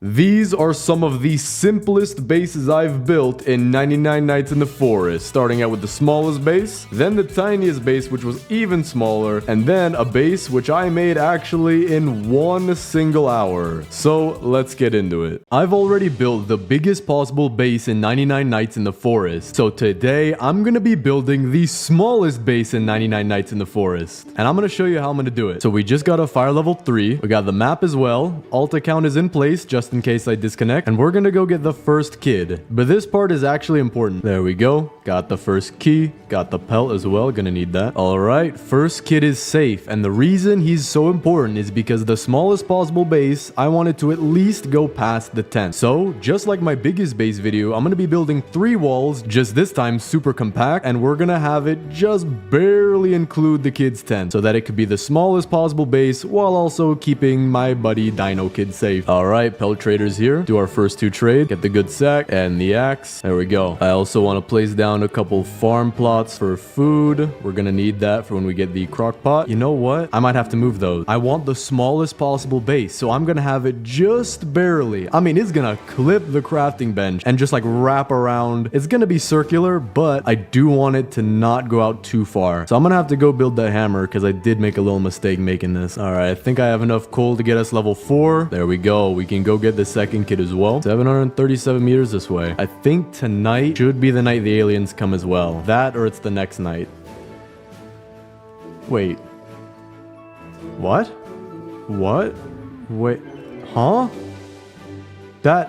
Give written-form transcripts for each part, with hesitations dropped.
These are some of the simplest bases I've built in 99 Nights in the Forest, starting out with the smallest base, then the tiniest base which was even smaller, and then a base which I made actually in 1 single hour. So let's get into it. I've already built the biggest possible base in 99 Nights in the Forest, so today I'm gonna be building the smallest base in 99 Nights in the Forest, and I'm gonna show you how I'm gonna do it. So we just got a fire level 3, we got the map as well, alt account is in place just in case I disconnect, and we're gonna go get the first kid, but this part is actually important. There we go, got the first key, got the pelt as well, gonna need that. All right, first kid is safe, and the reason he's so important is because the smallest possible base, I wanted to at least go past the 10. So just like my biggest base video, I'm gonna be building 3 walls, just this time super compact, and we're gonna have it just barely include the kid's tent so that it could be the smallest possible base while also keeping my buddy Dino Kid safe. All right, pelt traders here, do our first 2 trade, get the good sack and the axe. There we go. I also want to place down a couple farm plots for food. We're gonna need that for when we get the crock pot. You know what, I might have to move those. I want the smallest possible base, so I'm gonna have it just barely, I mean it's gonna clip the crafting bench and just like wrap around. It's gonna be circular, but I do want it to not go out too far, so I'm gonna have to go build that hammer because I did make a little mistake making this. All right, I think I have enough coal to get us level 4. There we go, we can go get the second kid as well. 737 meters this way. I think tonight should be the night the aliens come as well. That or it's the next night. Wait. What? What? Wait. Huh? That...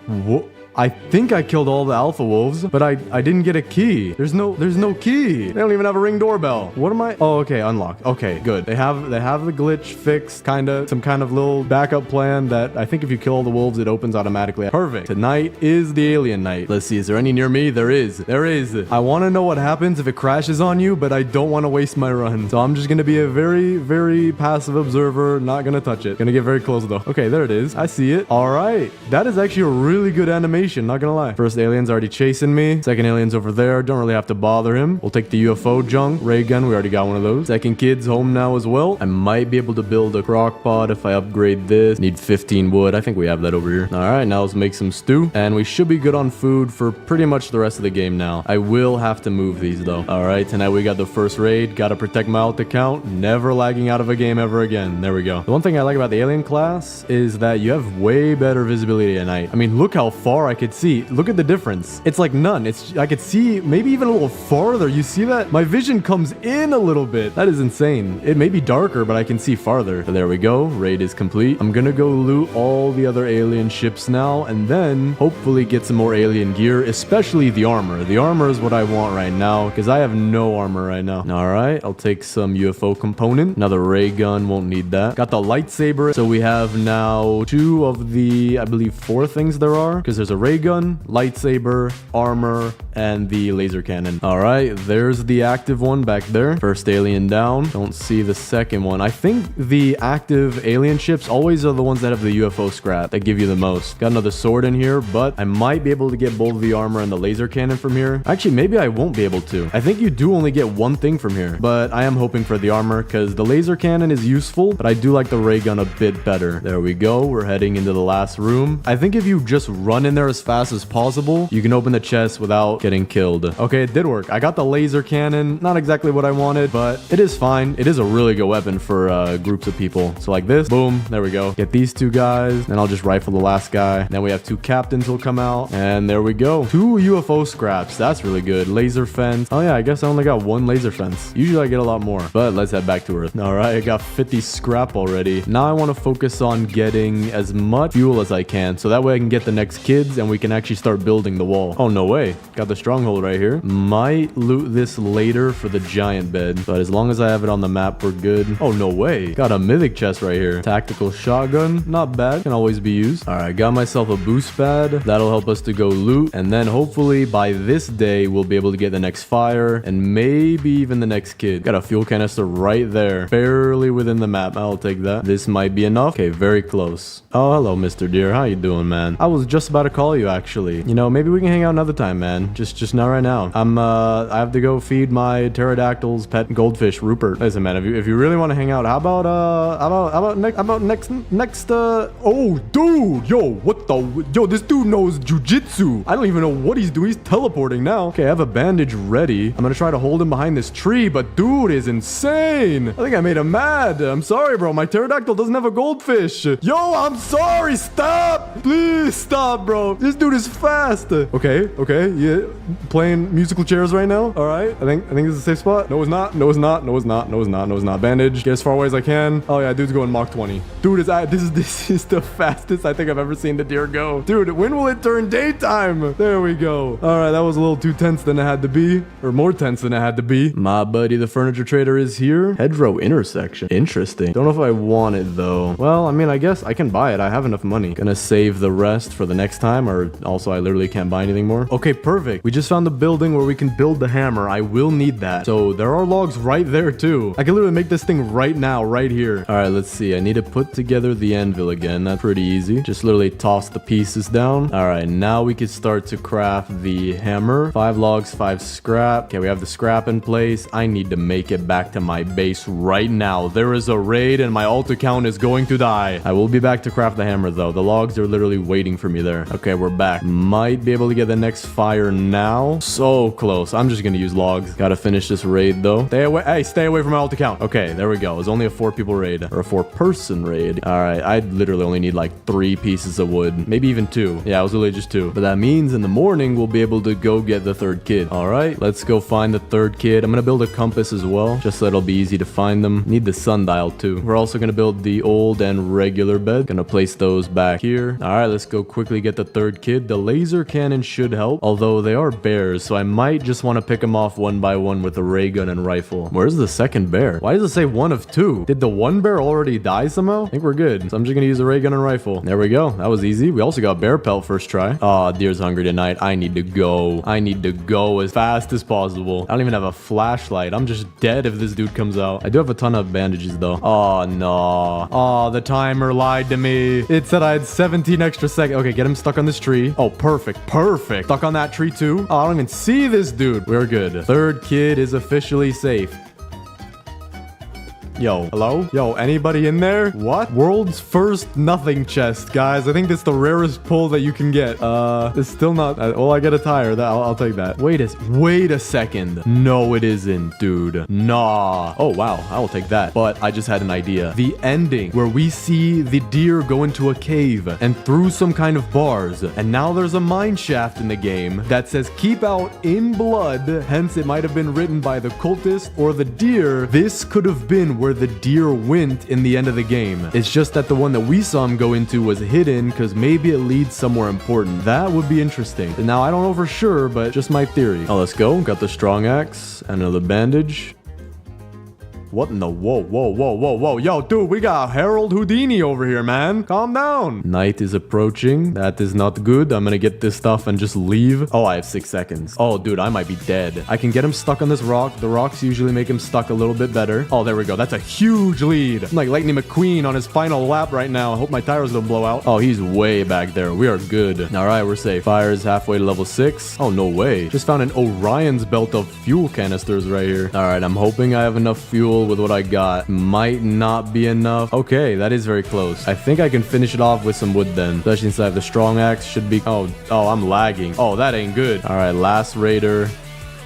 What? I think I killed all the alpha wolves, but I didn't get a key. There's no key. They don't even have a ring doorbell. What am I? Oh, okay, unlocked. Okay, good. They have the glitch fixed, some kind of little backup plan that I think if you kill all the wolves, it opens automatically. Perfect. Tonight is the alien night. Let's see, is there any near me? There is. There is. I want to know what happens if it crashes on you, but I don't want to waste my run. So I'm just going to be a very, very passive observer, not going to touch it. Gonna get very close though. Okay, there it is. I see it. All right. That is actually a really good animation. Not gonna lie. First alien's already chasing me. Second alien's over there. Don't really have to bother him. We'll take the UFO junk. Ray gun. We already got one of those. Second kid's home now as well. I might be able to build a crock pot if I upgrade this. Need 15 wood. I think we have that over here. All right, now let's make some stew. And we should be good on food for pretty much the rest of the game now. I will have to move these though. All right, tonight we got the first raid. Gotta protect my alt account. Never lagging out of a game ever again. There we go. The one thing I like about the alien class is that you have way better visibility at night. I mean, look how far I could see. Look at the difference. It's like none. I could see maybe even a little farther. You see that? My vision comes in a little bit. That is insane. It may be darker, but I can see farther. So there we go. Raid is complete. I'm gonna go loot all the other alien ships now, and then hopefully get some more alien gear, especially the armor. The armor is what I want right now because I have no armor right now. All right, I'll take some UFO component. Another ray gun, won't need that. Got the lightsaber. So we have now 2 of the, I believe 4 things there are, because there's a ray gun, lightsaber, armor, and the laser cannon. All right, there's the active one back there. First alien down. Don't see the second one. I think the active alien ships always are the ones that have the UFO scrap that give you the most. Got another sword in here, but I might be able to get both the armor and the laser cannon from here. Actually, maybe I won't be able to. I think you do only get 1 thing from here, but I am hoping for the armor because the laser cannon is useful, but I do like the ray gun a bit better. There we go. We're heading into the last room. I think if you just run in there as fast as possible, you can open the chest without getting killed. Okay, it did work. I got the laser cannon. Not exactly what I wanted, but it is fine. It is a really good weapon for groups of people. So like this, boom, there we go. Get these 2 guys, then I'll just rifle the last guy. Then we have 2 captains will come out, and there we go. 2 UFO scraps. That's really good. Laser fence. Oh yeah, I guess I only got 1 laser fence. Usually I get a lot more, but let's head back to Earth. All right, I got 50 scrap already. Now I want to focus on getting as much fuel as I can, so that way I can get the next kids and we can actually start building the wall. Oh, no way. Got the stronghold right here. Might loot this later for the giant bed, but as long as I have it on the map, we're good. Oh, no way. Got a mythic chest right here. Tactical shotgun. Not bad. Can always be used. All right, got myself a boost pad. That'll help us to go loot, and then hopefully by this day, we'll be able to get the next fire and maybe even the next kid. Got a fuel canister right there. Barely within the map. I'll take that. This might be enough. Okay, very close. Oh, hello, Mr. Deer. How you doing, man? I was just about to call call you, actually. You know, maybe we can hang out another time, man. Just not right now. I have to go feed my pterodactyl's pet goldfish, Rupert. Listen, man, if you really want to hang out, how about next, oh, dude, yo, this dude knows jujitsu. I don't even know what he's doing. He's teleporting now. Okay, I have a bandage ready. I'm gonna try to hold him behind this tree, but dude is insane. I think I made him mad. I'm sorry, bro. My pterodactyl doesn't have a goldfish. Yo, I'm sorry. Stop. Please stop, bro. This dude is fast. Okay, yeah. Playing musical chairs right now. All right. I think this is a safe spot. No, it's not. No, it's not. No, it's not. No, it's not. No, it's not. Bandage. Get as far away as I can. Oh yeah, dude's going Mach 20. Dude is this is the fastest I think I've ever seen the deer go. Dude, when will it turn daytime? There we go. All right, that was a little too tense than it had to be, or more tense than it had to be. My buddy, the furniture trader, is here. Hedgerow intersection. Interesting. Don't know if I want it though. Well, I mean, I guess I can buy it. I have enough money. Gonna save the rest for the next time, or also I literally can't buy anything more. Okay, perfect. We just found the building where we can build the hammer. I will need that. So there are logs right there too. I can literally make this thing right now, right here. All right, let's see. I need to put together the anvil again. That's pretty easy. Just literally toss the pieces down. All right, now we can start to craft the hammer. 5 logs, 5 scrap. Okay, we have the scrap in place. I need to make it back to my base right now. There is a raid and my alt account is going to die. I will be back to craft the hammer though. The logs are literally waiting for me there. Okay, we're back. Might be able to get the next fire now. So close. I'm just gonna use logs. Gotta finish this raid though. Stay away. Hey, stay away from my alt account. Okay, there we go. It was only a 4 people raid, or a 4-person raid. All right, I literally only need like 3 pieces of wood, maybe even 2. Yeah, it was literally just 2. But that means in the morning we'll be able to go get the 3rd kid. All right, let's go find the 3rd kid. I'm gonna build a compass as well, just so it'll be easy to find them. Need the sundial too. We're also gonna build the old and regular bed. Gonna place those back here. All right, let's go quickly get the 3rd kid. The laser cannon should help, although they are bears, so I might just want to pick them off one by one with a ray gun and rifle. Where's the 2nd bear? Why does it say 1 of 2? Did the 1 bear already die somehow? I think we're good. So I'm just gonna use a ray gun and rifle. There we go. That was easy. We also got bear pelt first try. Aw, deer's hungry tonight. I need to go. I need to go as fast as possible. I don't even have a flashlight. I'm just dead if this dude comes out. I do have a ton of bandages though. Oh no. Oh, the timer lied to me. It said I had 17 extra seconds. Okay, get him stuck on this tree. Oh, perfect. Perfect. Stuck on that tree too. Oh, I don't even see this dude. We're good. 3rd kid is officially safe. Yo, hello? Yo, anybody in there? What? World's first nothing chest, guys. I think that's the rarest pull that you can get. It's still not... well, I get a tire. I'll take that. Wait a second. No, it isn't, dude. Nah. Oh, wow. I will take that. But I just had an idea. The ending where we see the deer go into a cave and through some kind of bars. And now there's a mine shaft in the game that says keep out in blood. Hence, it might have been written by the cultist or the deer. This could have been where the deer went in the end of the game. It's just that the one that we saw him go into was hidden because maybe it leads somewhere important. That would be interesting. Now, I don't know for sure, but just my theory. Oh, let's go. Got the strong axe and another bandage. What in the... Whoa. Yo, dude, we got Harold Houdini over here, man. Calm down. Night is approaching. That is not good. I'm gonna get this stuff and just leave. Oh, I have 6 seconds. Oh, dude, I might be dead. I can get him stuck on this rock. The rocks usually make him stuck a little bit better. Oh, there we go. That's a huge lead. I'm like Lightning McQueen on his final lap right now. I hope my tires don't blow out. Oh, he's way back there. We are good. All right, we're safe. Fire is halfway to level 6. Oh, no way. Just found an Orion's belt of fuel canisters right here. All right, I'm hoping I have enough fuel with what I got. Might not be enough. Okay, that is very close. I think I can finish it off with some wood then. Especially since I have the strong axe. Should be... Oh, I'm lagging. Oh, that ain't good. All right, last raider.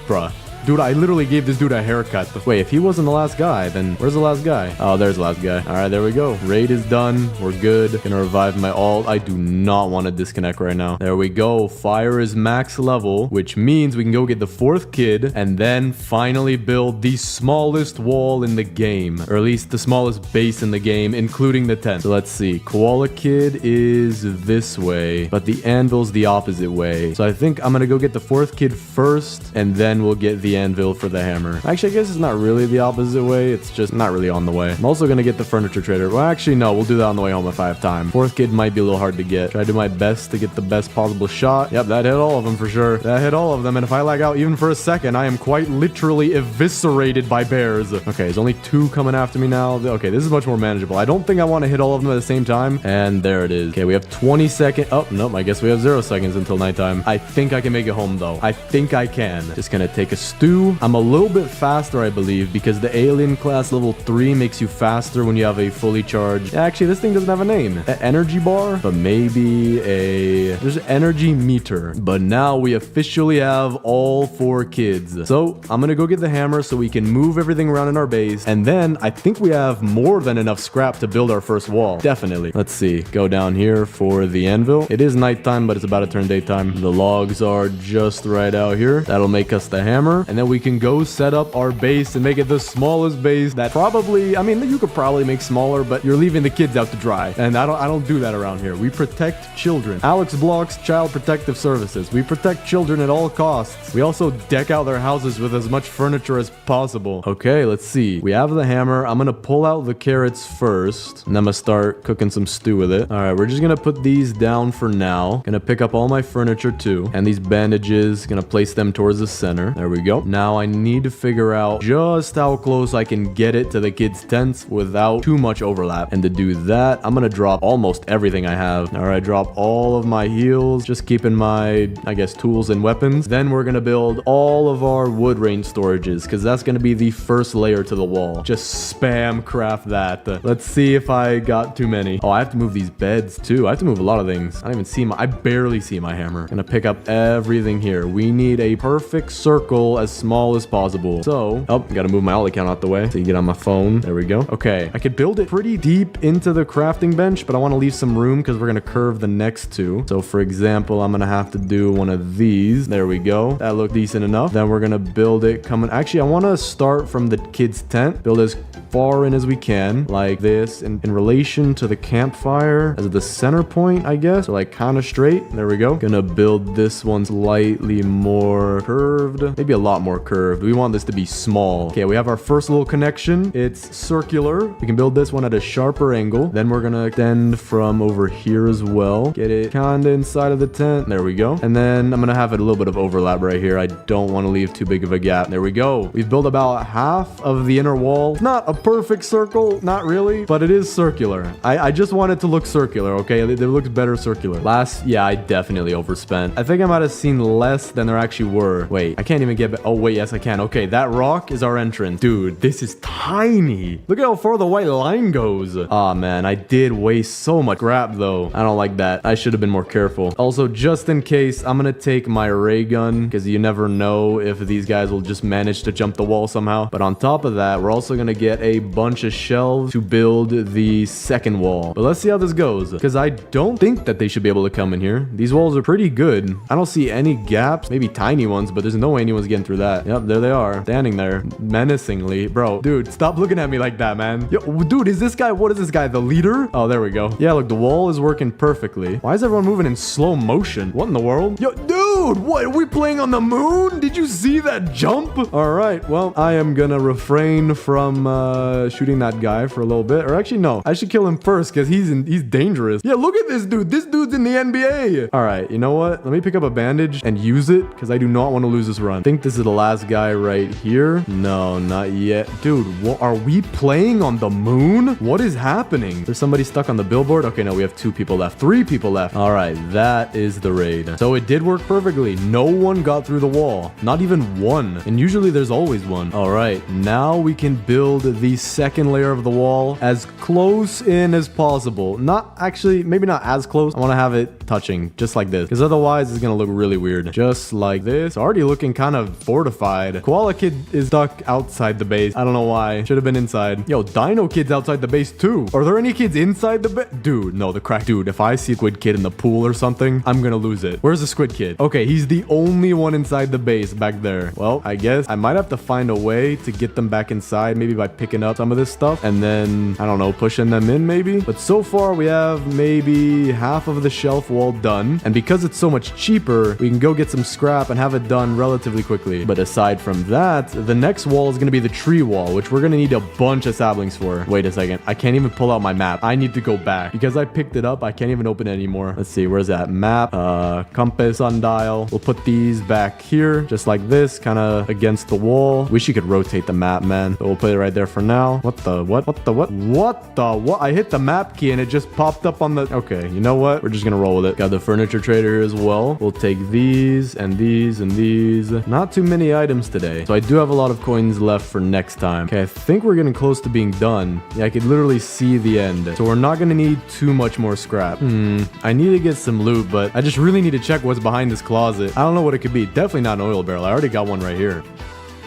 Bruh. Dude, I literally gave this dude a haircut. Wait, if he wasn't the last guy, then where's the last guy? Oh, there's the last guy. All right, there we go. Raid is done. We're good. Gonna revive my alt. I do not want to disconnect right now. There we go. Fire is max level, which means we can go get the 4th kid and then finally build the smallest wall in the game, or at least the smallest base in the game, including the tent. So let's see. Koala kid is this way, but the anvil's the opposite way. So I think I'm gonna go get the 4th kid first, and then we'll get the the anvil for the hammer. Actually, I guess it's not really the opposite way. It's just not really on the way. I'm also gonna get the furniture trader. Well, actually, no. We'll do that on the way home if I have time. Fourth kid might be a little hard to get. Try to do my best to get the best possible shot. Yep, that hit all of them for sure. That hit all of them. And if I lag out even for a second, I am quite literally eviscerated by bears. Okay, there's only 2 coming after me now. Okay, this is much more manageable. I don't think I want to hit all of them at the same time. And there it is. Okay, we have 20 seconds. Oh, nope. I guess we have 0 seconds until nighttime. I think I can make it home, though. I think I can. Just gonna take a stew. I'm a little bit faster, I believe, because the alien class level 3 makes you faster when you have a fully charged. Actually, this thing doesn't have a name. An energy bar, but maybe there's an energy meter. But now we officially have all 4 kids. So I'm gonna go get the hammer so we can move everything around in our base. And then I think we have more than enough scrap to build our first wall. Definitely. Let's see. Go down here for the anvil. It is nighttime, but it's about to turn daytime. The logs are just right out here. That'll make us the hammer. And then we can go set up our base and make it the smallest base that probably, I mean, you could probably make smaller, but you're leaving the kids out to dry. And I don't do that around here. We protect children. Alex Block's Child Protective Services. We protect children at all costs. We also deck out their houses with as much furniture as possible. Okay, let's see. We have the hammer. I'm gonna pull out the carrots first, and I'm gonna start cooking some stew with it. All right, we're just gonna put these down for now. Gonna pick up all my furniture too, and these bandages. Gonna place them towards the center. There we go. Now I need to figure out just how close I can get it to the kids' tents without too much overlap. And to do that, I'm gonna drop almost everything I have. All right, drop all of my heals, just keeping my, I guess, tools and weapons. Then we're gonna build all of our wood range storages, because that's gonna be the first layer to the wall. Just spam craft that. Let's see if I got too many. Oh, I have to move these beds too. I have to move a lot of things. I don't even see I barely see my hammer. Gonna pick up everything here. We need a perfect circle as small as possible. So, oh, gotta move my ollie count out the way so you get on my phone. There we go. Okay, I could build it pretty deep into the crafting bench, but I want to leave some room because we're gonna curve the next 2. So for example, I'm gonna have to do one of these. There we go. That looked decent enough. Then we're gonna build it coming. Actually, I want to start from the kids' tent. Build as far in as we can, like this, in relation to the campfire as the center point, I guess. So like kind of straight. There we go. Gonna build this one slightly more curved, maybe a lot more curved. We want this to be small. Okay, we have our first little connection. It's circular. We can build this one at a sharper angle. Then we're gonna extend from over here as well. Get it kind of inside of the tent. There we go. And then I'm gonna have it a little bit of overlap right here. I don't want to leave too big of a gap. There we go. We've built about half of the inner wall. Not a perfect circle, not really, but it is circular. I just want it to look circular, okay? It looks better circular. Yeah, I definitely overspent. I think I might have seen less than there actually were. Wait, I can't even get back. Oh, wait, yes, I can. Okay, that rock is our entrance. Dude, this is tiny. Look at how far the white line goes. Aw, man, I did waste so much scrap, though. I don't like that. I should have been more careful. Also, just in case, I'm gonna take my ray gun, because you never know if these guys will just manage to jump the wall somehow. But on top of that, we're also gonna get a bunch of shelves to build the second wall. But let's see how this goes, because I don't think that they should be able to come in here. These walls are pretty good. I don't see any gaps, maybe tiny ones, but there's no way anyone's getting through that. Yep, there they are, standing there menacingly. Bro, dude, stop looking at me like that, man. Yo, dude, is this guy, what is this guy, the leader? Oh, there we go. Yeah, look, the wall is working perfectly. Why is everyone moving in slow motion? What in the world? Yo, dude, what, are we playing on the moon? Did you see that jump? All right, well, I am gonna refrain from shooting that guy for a little bit. Or actually, no, I should kill him first because he's dangerous. Yeah, look at this dude. This dude's in the NBA. All right, you know what? Let me pick up a bandage and use it because I do not want to lose this run. I think this is the last guy right here. No, not yet. Dude, what, are we playing on the moon? What is happening? There's somebody stuck on the billboard. Okay, no, we have 2 people left. 3 people left. All right, that is the raid. So it did work perfectly. No one got through the wall. Not even one. And usually there's always one. All right, now we can build the second layer of the wall as close in as possible. Not actually, maybe not as close. I want to have it touching just like this because otherwise it's going to look really weird. Just like this. Already looking kind of fortified. Koala Kid is stuck outside the base. I don't know why. Should have been inside. Yo, Dino Kid's outside the base too. Are there any kids inside the base? Dude, no, the crack. Dude, if I see Squid Kid in the pool or something, I'm going to lose it. Where's the Squid Kid? Okay, he's the only one inside the base back there. Well, I guess I might have to find a way to get them back inside, maybe by picking up some of this stuff and then, I don't know, pushing them in maybe. But so far we have maybe half of the shelf wall done. And because it's so much cheaper, we can go get some scrap and have it done relatively quickly. But aside from that, the next wall is going to be the tree wall, which we're going to need a bunch of saplings for. Wait a second. I can't even pull out my map. I need to go back. Because I picked it up, I can't even open it anymore. Let's see. Where's that? Map. Compass, sundial. We'll put these back here, just like this, kind of against the wall. Wish you could rotate the map, man. But we'll put it right there for now. What the what? What the what? What the what? I hit the map key and it just popped up on the... Okay, you know what? We're just going to roll with it. Got the furniture trader here as well. We'll take these and these and these. Not too many items today. So I do have a lot of coins left for next time. Okay, I think we're getting close to being done. Yeah, I could literally see the end. So we're not going to need too much more scrap. I need to get some loot, but I just really need to check what's behind this closet. I don't know what it could be. Definitely not an oil barrel. I already got one right here.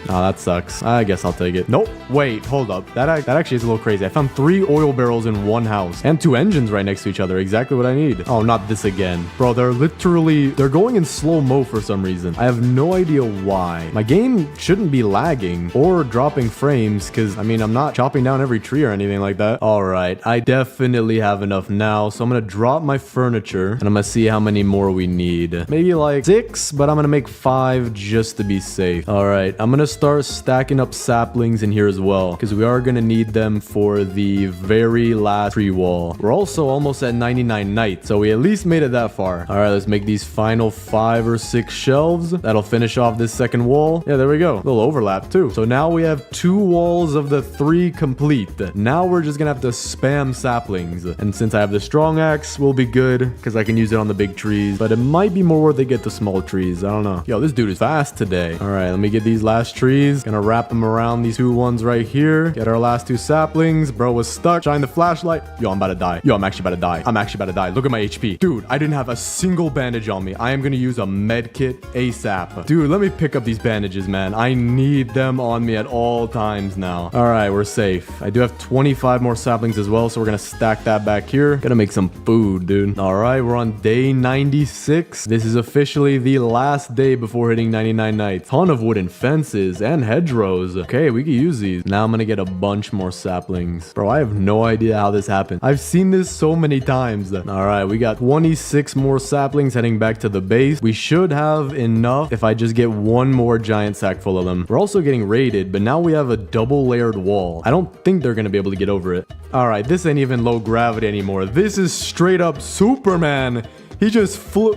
Oh, that sucks. I guess I'll take it. Nope. Wait, hold up. That actually is a little crazy. I found 3 oil barrels in one house and 2 engines right next to each other. Exactly what I need. Oh, not this again. Bro, they're going in slow-mo for some reason. I have no idea why. My game shouldn't be lagging or dropping frames because, I mean, I'm not chopping down every tree or anything like that. All right. I definitely have enough now. So I'm going to drop my furniture and I'm going to see how many more we need. Maybe like 6, but I'm going to make 5 just to be safe. All right. I'm going to start stacking up saplings in here as well because we are going to need them for the very last tree wall. We're also almost at 99 nights, so we at least made it that far. All right, let's make these final 5 or 6 shelves. That'll finish off this second wall. Yeah, there we go. A little overlap too. So now we have 2 walls of the 3 complete. Now we're just gonna have to spam saplings, and since I have the strong axe, we'll be good because I can use it on the big trees, but it might be more worth it get the small trees. I don't know. Yo, this dude is fast today. All right, let me get these last trees. Gonna wrap them around these 2 ones right here. Get our last 2 saplings. Bro was stuck. Shine the flashlight. Yo, I'm about to die. Yo, I'm actually about to die. I'm actually about to die. Look at my HP. Dude, I didn't have a single bandage on me. I am gonna use a med kit ASAP. Dude, let me pick up these bandages, man. I need them on me at all times now. All right, we're safe. I do have 25 more saplings as well, so we're gonna stack that back here. Gotta make some food, dude. All right, we're on day 96. This is officially the last day before hitting 99 nights. Ton of wooden fences and hedgerows. Okay, we could use these. Now I'm gonna get a bunch more saplings. Bro, I have no idea how this happened. I've seen this so many times. All right, we got 26 more saplings heading back to the base. We should have enough if I just get 1 more giant sack full of them. We're also getting raided, but now we have a double layered wall. I don't think they're gonna be able to get over it. All right, this ain't even low gravity anymore. This is straight up Superman. He just flew.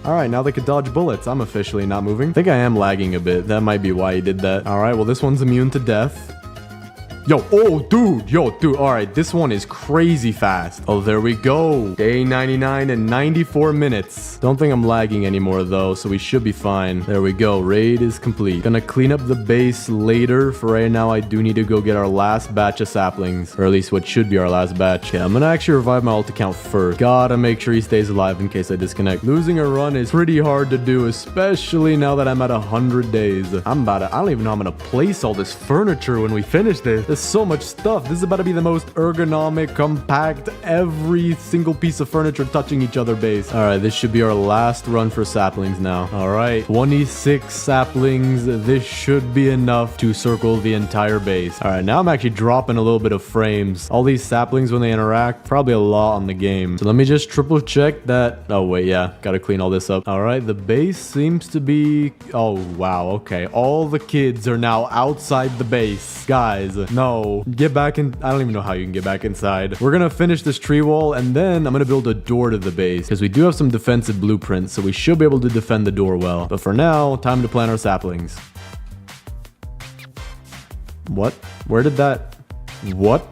All right, now they could dodge bullets. I'm officially not moving. I think I am lagging a bit. That might be why he did that. All right, well, this one's immune to death. Yo, oh, dude. All right, this one is crazy fast. Oh, there we go. Day 99 and 94 minutes. Don't think I'm lagging anymore, though, so we should be fine. There we go. Raid is complete. Gonna clean up the base later. For right now, I do need to go get our last batch of saplings, or at least what should be our last batch. Yeah, I'm gonna actually revive my ult account first. Gotta make sure he stays alive in case I disconnect. Losing a run is pretty hard to do, especially now that I'm at 100 days. I don't even know how I'm gonna place all this furniture when we finish this. There's so much stuff. This is about to be the most ergonomic, compact, every single piece of furniture touching each other base. All right, this should be our last run for saplings now. All right, 26 saplings. This should be enough to circle the entire base. All right, now I'm actually dropping a little bit of frames. All these saplings, when they interact, probably a lot on the game. So let me just triple check that. Oh, wait, yeah. Got to clean all this up. All right, the base seems to be... Oh, wow. Okay, all the kids are now outside the base. Guys, no. Get back in. I don't even know how you can get back inside. We're gonna finish this tree wall and then I'm gonna build a door to the base because we do have some defensive blueprints, so we should be able to defend the door well. But for now, time to plant our saplings. What? Where did that... What?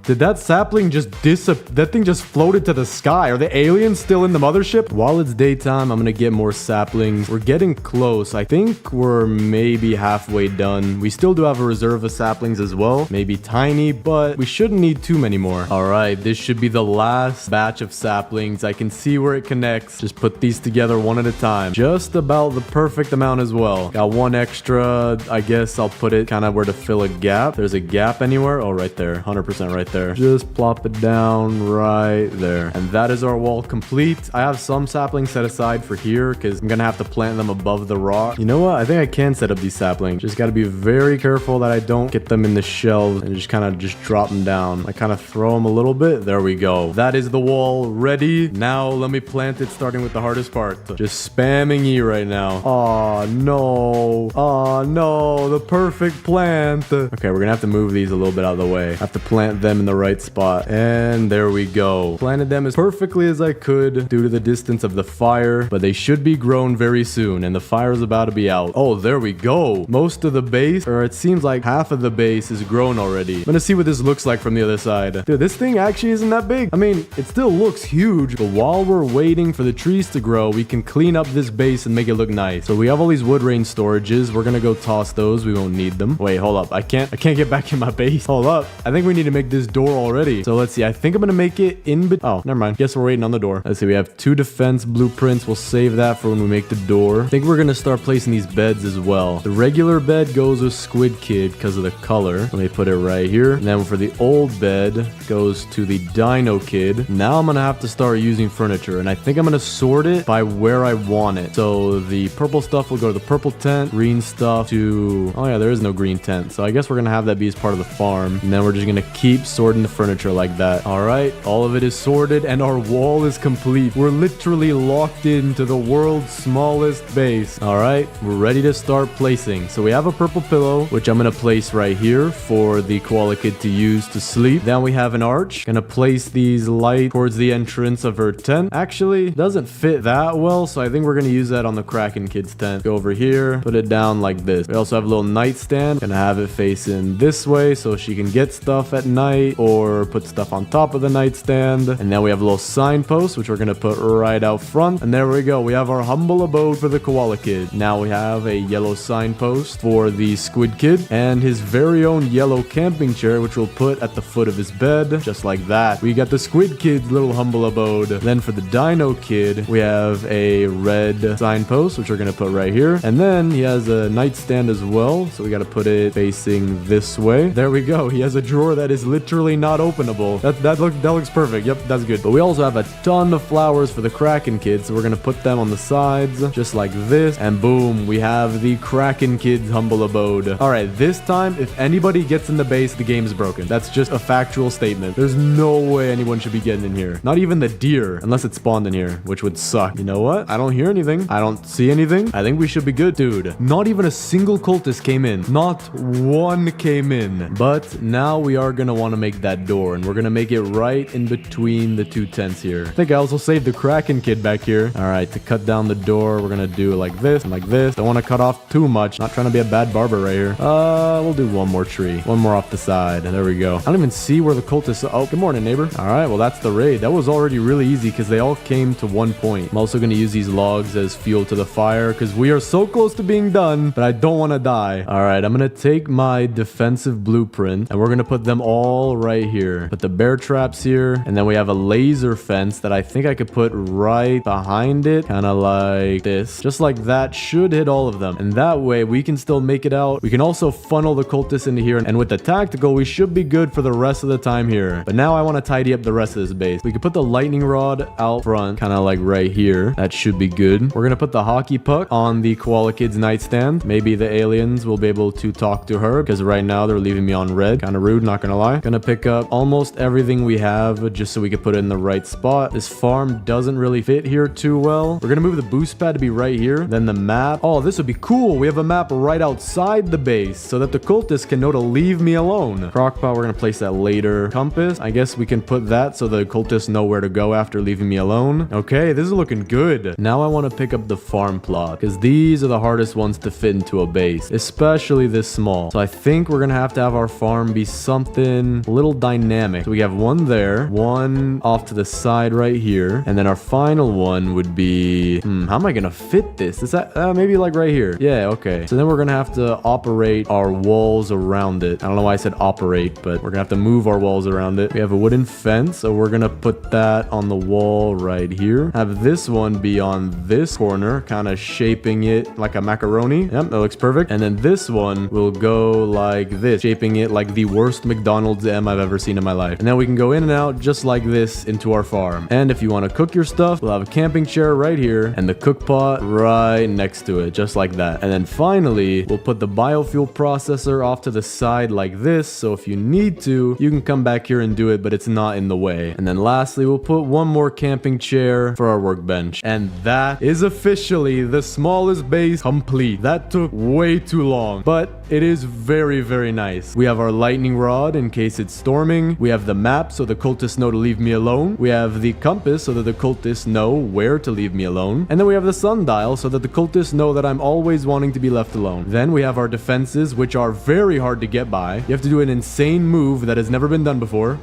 Did that sapling just that thing just floated to the sky? Are the aliens still in the mothership? While it's daytime, I'm gonna get more saplings. We're getting close. I think we're maybe halfway done. We still do have a reserve of saplings as well. Maybe tiny, but we shouldn't need too many more. All right, this should be the last batch of saplings. I can see where it connects. Just put these together one at a time. Just about the perfect amount as well. Got 1 extra. I guess I'll put it kind of where to fill a gap. There's a gap anywhere. Oh, right there. 100% right there. there. Just plop it down right there. And that is our wall complete. I have some saplings set aside for here because I'm gonna have to plant them above the rock. You know what? I think I can set up these saplings. Just gotta be very careful that I don't get them in the shelves and just kind of just drop them down. I kind of throw them a little bit. There we go. That is the wall ready. Now let me plant it, starting with the hardest part. Just spamming E right now. Oh no. Oh no. The perfect plant. Okay, we're gonna have to move these a little bit out of the way. I have to plant them in the right spot. And there we go. Planted them as perfectly as I could due to the distance of the fire, but they should be grown very soon, and the fire is about to be out. Oh, there we go. Most of the base, or it seems like half of the base is grown already. I'm gonna see what this looks like from the other side. Dude, this thing actually isn't that big. I mean, it still looks huge, but while we're waiting for the trees to grow, we can clean up this base and make it look nice. So we have all these wood range storages. We're gonna go toss those. We won't need them. Wait, hold up. I can't get back in my base. Hold up. I think we need to make this door already. So let's see. I think I'm gonna make it in oh, never mind. Guess we're waiting on the door. Let's see. We have 2 defense blueprints. We'll save that for when we make the door. I think we're gonna start placing these beds as well. The regular bed goes with Squid Kid because of the color. Let me put it right here. And then for the old bed goes to the Dino Kid. Now I'm gonna have to start using furniture, and I think I'm gonna sort it by where I want it. So the purple stuff will go to the purple tent, green stuff to, oh yeah, there is no green tent. So I guess we're gonna have that be as part of the farm, and then we're just gonna keep sorting the furniture like that. All right, all of it is sorted, and our wall is complete. We're literally locked into the world's smallest base. All right, we're ready to start placing. So we have a purple pillow, which I'm gonna place right here for the koala kid to use to sleep. Then we have an arch. Gonna place these light towards the entrance of her tent. Actually, doesn't fit that well, so I think we're gonna use that on the Kraken kid's tent. Go over here, put it down like this. We also have a little nightstand. Gonna have it facing this way so she can get stuff at night or put stuff on top of the nightstand. And then we have a little signpost, which we're gonna put right out front. And there we go. We have our humble abode for the koala kid. Now we have a yellow signpost for the Squid Kid and his very own yellow camping chair, which we'll put at the foot of his bed, just like that. We got the Squid Kid's little humble abode. Then for the Dino Kid, we have a red signpost, which we're gonna put right here. And then he has a nightstand as well, so we gotta put it facing this way. There we go. He has a drawer that is literally not openable. That looks perfect. Yep, that's good. But we also have a ton of flowers for the Kraken Kid, so we're gonna put them on the sides, just like this. And boom, we have the Kraken Kid's humble abode. All right, this time, if anybody gets in the base, the game is broken. That's just a factual statement. There's no way anyone should be getting in here. Not even the deer, unless it spawned in here, which would suck. You know what? I don't hear anything. I don't see anything. I think we should be good, dude. Not even a single cultist came in. Not one came in. But now we are gonna want to make that door, and we're gonna make it right in between the 2 tents here. I think I also saved the Kraken Kid back here. All right, to cut down the door, we're gonna do it like this and like this. Don't want to cut off too much. Not trying to be a bad barber right here. We'll do one more tree. One more off the side. There we go. I don't even see where the cultists... Oh, good morning, neighbor. All right, well, that's the raid. That was already really easy because they all came to one point. I'm also going to use these logs as fuel to the fire because we are so close to being done, but I don't want to die. All right, I'm going to take my defensive blueprint and we're going to put them all right here. Put the bear traps here, and then we have a laser fence that I think I could put right behind it, kind of like this. Just like that should hit all of them. And that way we can still make it out. We can also funnel the cultists into here, and with the tactical, we should be good for the rest of the time here. But now I want to tidy up the rest of this base. We could put the lightning rod out front, kind of like right here. That should be good. We're going to put the hockey puck on the koala kid's nightstand. Maybe the aliens will be able to talk to her because right now they're leaving me on red. Kind of rude, not gonna lie. Gonna pick up almost everything we have just so we can put it in the right spot. This farm doesn't really fit here too well. We're gonna move the boost pad to be right here. Then the map. Oh, this would be cool. We have a map right outside the base so that the cultists can know to leave me alone. Crockpot, we're gonna place that later. Compass, I guess we can put that so the cultists know where to go after leaving me alone. Okay, this is looking good. Now I want to pick up the farm plot because these are the hardest ones to fit into a base, especially this small. So I think we're gonna have to have our farm be something a little dynamic. So we have one there, one off to the side right here, and then our final one would be how am I gonna fit this? Is that maybe like right here? Yeah, okay. So then we're gonna have to operate our walls around it. I don't know why I said operate, but we're gonna have to move our walls around it. We have a wooden fence, so we're gonna put that on the wall right here. Have this one be on this corner, kind of shaping it like a macaroni. Yep, that looks perfect. And then this one will go like this, shaping it like the worst McDonald's them I've ever seen in my life. And then we can go in and out just like this into our farm. And if you want to cook your stuff, we'll have a camping chair right here and the cook pot right next to it, just like that. And then finally, we'll put the biofuel processor off to the side like this. So if you need to, you can come back here and do it, but it's not in the way. And then lastly, we'll put one more camping chair for our workbench. And that is officially the smallest base complete. That took way too long, but it is very, very nice. We have our lightning rod in case it's storming. We have the map so the cultists know to leave me alone. We have the compass so that the cultists know where to leave me alone. And then we have the sundial so that the cultists know that I'm always wanting to be left alone. Then we have our defenses, which are very hard to get by. You have to do an insane move that has never been done before.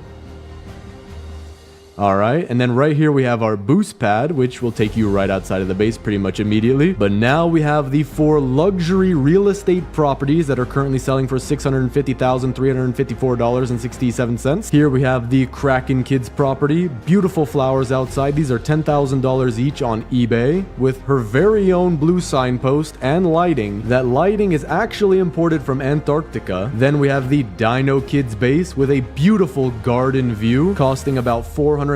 Alright, and then right here we have our boost pad, which will take you right outside of the base pretty much immediately. But now we have the 4 luxury real estate properties that are currently selling for $650,354.67. Here we have the Kraken Kids property. Beautiful flowers outside. These are $10,000 each on eBay with her very own blue signpost and lighting. That lighting is actually imported from Antarctica. Then we have the Dino Kids base with a beautiful garden view costing about $400,000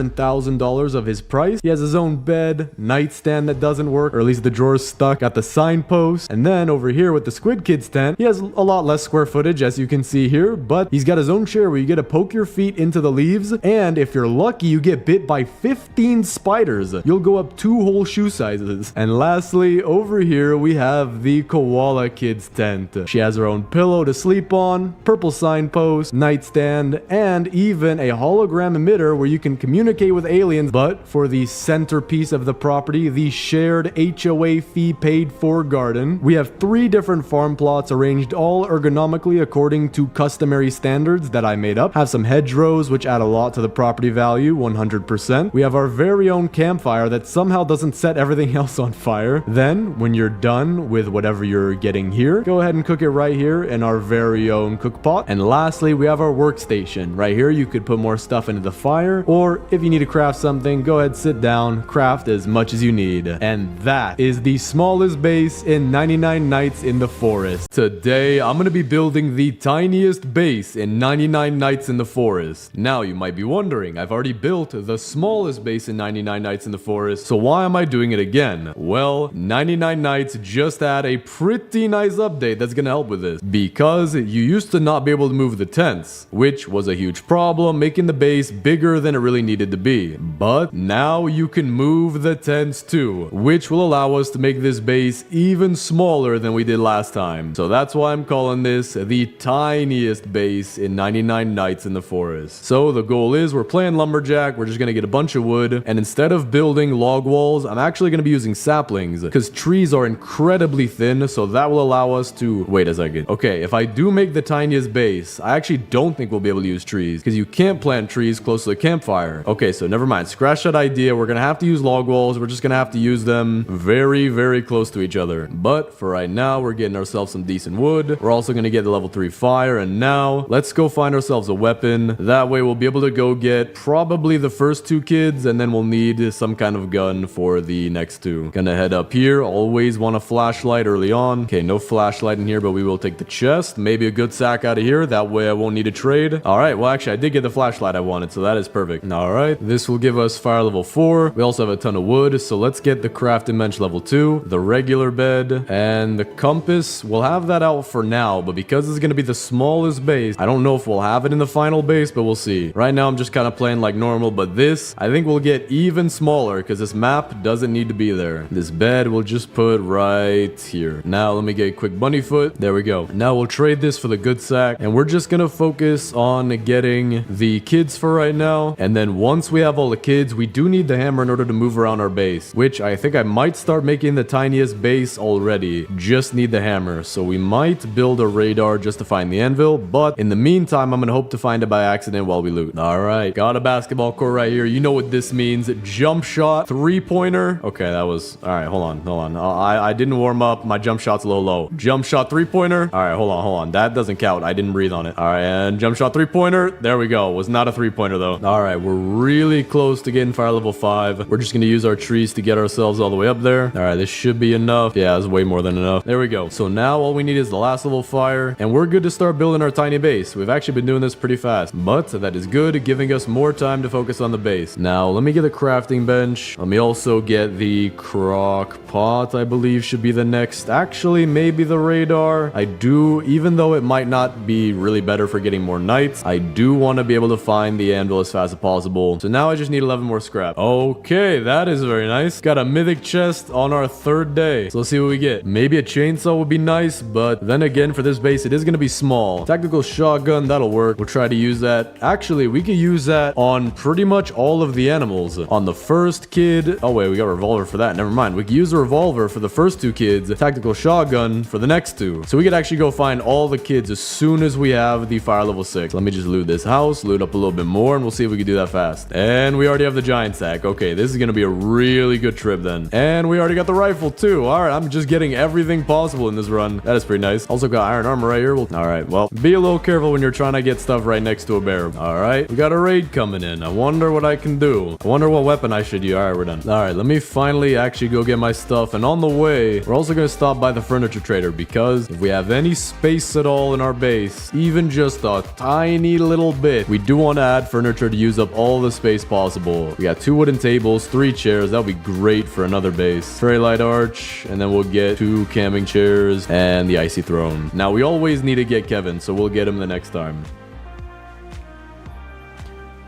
of his price. He has his own bed, nightstand that doesn't work, or at least the drawer's stuck at the signpost. And then over here with the Squid Kids tent, he has a lot less square footage as you can see here, but he's got his own chair where you get to poke your feet into the leaves, and if you're lucky, you get bit by 15 spiders. You'll go up 2 whole shoe sizes. And lastly, over here we have the Koala Kids tent. She has her own pillow to sleep on, purple signpost, nightstand, and even a hologram emitter where you can communicate with aliens. But for the centerpiece of the property, the shared HOA fee paid for garden, we have 3 different farm plots arranged all ergonomically according to customary standards that I made up. Have some hedgerows which add a lot to the property value, 100%. We have our very own campfire that somehow doesn't set everything else on fire. Then when you're done with whatever you're getting here, go ahead and cook it right here in our very own cook pot. And lastly, we have our workstation. Right here you could put more stuff into the fire, or if you need to craft something, go ahead, sit down, craft as much as you need. And that is the smallest base in 99 Nights in the Forest. Today, I'm going to be building the tiniest base in 99 Nights in the Forest. Now, you might be wondering, I've already built the smallest base in 99 Nights in the Forest, so why am I doing it again? Well, 99 Nights just had a pretty nice update that's going to help with this. Because you used to not be able to move the tents, which was a huge problem, making the base bigger than it really needed to be. But now you can move the tents too, which will allow us to make this base even smaller than we did last time. So that's why I'm calling this the tiniest base in 99 Nights in the Forest. So the goal is we're playing lumberjack, we're just gonna get a bunch of wood, and instead of building log walls, I'm actually gonna be using saplings because trees are incredibly thin, so that will allow us to... Wait a second. Okay, if I do make the tiniest base, I actually don't think we'll be able to use trees because you can't plant trees close to the campfire. Okay, so never mind. Scratch that idea. We're gonna have to use log walls. We're just gonna have to use them very, very close to each other. But for right now, we're getting ourselves some decent wood. We're also gonna get the level 3 fire. And now, let's go find ourselves a weapon. That way, we'll be able to go get probably the first 2 kids, and then we'll need some kind of gun for the next 2. Gonna head up here. Always want a flashlight early on. Okay, no flashlight in here, but we will take the chest. Maybe a good sack out of here. That way, I won't need to trade. All right, well, actually, I did get the flashlight I wanted, so that is perfect. All right, this will give us fire level 4. We also have a ton of wood, so let's get the crafting bench level 2, the regular bed, and the compass. We'll have that out for now, but because it's going to be the smallest base, I don't know if we'll have it in the final base, but we'll see. Right now, I'm just kind of playing like normal, but this, I think we'll get even smaller because this map doesn't need to be there. This bed we'll just put right here. Now, let me get a quick bunny foot. There we go. Now, we'll trade this for the good sack, and we're just going to focus on getting the kids for right now, and then once we have all the kids, we do need the hammer in order to move around our base, which I think I might start making the tiniest base already. Just need the hammer, so we might build a radar just to find the anvil, but in the meantime, I'm gonna hope to find it by accident while we loot. All right, got a basketball court right here. You know what this means. Jump shot, 3-pointer. Okay, that was... All right, hold on. I didn't warm up. My jump shot's a little low. Jump shot, 3-pointer. All right, hold on. That doesn't count. I didn't breathe on it. All right, and jump shot, 3-pointer. There we go. Was not a 3-pointer, though. All right, we're really close to getting fire level 5. We're just gonna use our trees to get ourselves all the way up there. All right, this should be enough. Yeah, it's way more than enough. There we go. So now all we need is the last level fire, and we're good to start building our tiny base. We've actually been doing this pretty fast, but that is good, giving us more time to focus on the base. Now, let me get a crafting bench. Let me also get the crock pot, I believe should be the next. Actually, maybe the radar. I do, even though it might not be really better for getting more knights, I do want to be able to find the anvil as fast as possible. So now I just need 11 more scrap. Okay, that is very nice. Got a mythic chest on our 3rd day. So let's see what we get. Maybe a chainsaw would be nice, but then again, for this base, it is going to be small. Tactical shotgun, that'll work. We'll try to use that. Actually, we could use that on pretty much all of the animals. On the first kid. Oh wait, we got a revolver for that. Never mind. We could use a revolver for the first 2 kids. A tactical shotgun for the next 2. So we could actually go find all the kids as soon as we have the fire level 6. Let me just loot this house, loot up a little bit more, and we'll see if we can do that fast. And we already have the giant sack. Okay, this is going to be a really good trip then. And we already got the rifle too. All right, I'm just getting everything possible in this run. That is pretty nice. Also got iron armor right here. All right, well, be a little careful when you're trying to get stuff right next to a bear. All right, we got a raid coming in. I wonder what I can do. I wonder what weapon I should use. All right, we're done. All right, let me finally actually go get my stuff. And on the way, we're also going to stop by the furniture trader, because if we have any space at all in our base, even just a tiny little bit, we do want to add furniture to use up all the space possible. We got 2 wooden tables, 3 chairs. That would be great for another base. Fairy light arch, and then we'll get 2 camping chairs and the icy throne. Now, we always need to get Kevin, so we'll get him the next time.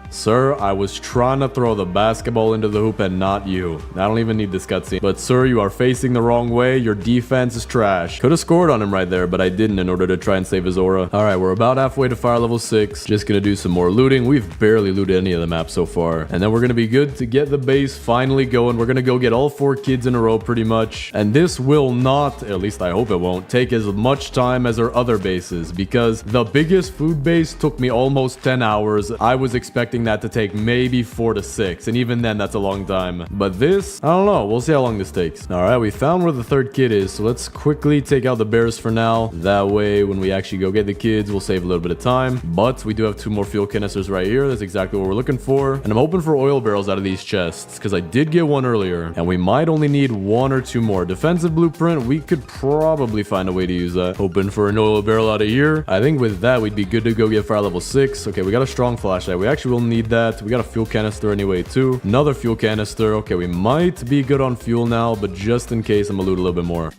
Sir, I was trying to throw the basketball into the hoop and not you. I don't even need this cutscene. But sir, you are facing the wrong way. Your defense is trash. Could have scored on him right there, but I didn't in order to try and save his aura. Alright, we're about halfway to fire level 6. Just gonna do some more looting. We've barely looted any of the maps so far. And then we're gonna be good to get the base finally going. We're gonna go get all 4 kids in a row pretty much. And this will not, at least I hope it won't, take as much time as our other bases, because the biggest food base took me almost 10 hours. I was expecting that to take maybe 4 to 6, and even then that's a long time. But this, I don't know, we'll see how long this takes. All right, we found where the 3rd kid is, so let's quickly take out the bears for now. That way when we actually go get the kids, we'll save a little bit of time. But we do have 2 more fuel canisters right here. That's exactly what we're looking for. And I'm hoping for oil barrels out of these chests, because I did get one earlier, and we might only need 1 or 2 more. Defensive blueprint, we could probably find a way to use that. Hoping for an oil barrel out of here. I think with that we'd be good to go get fire level 6. Okay, we got a strong flashlight. We actually will need that. We got a fuel canister anyway too. Another fuel canister. Okay, we might be good on fuel now, but just in case, I'm gonna loot a little bit more.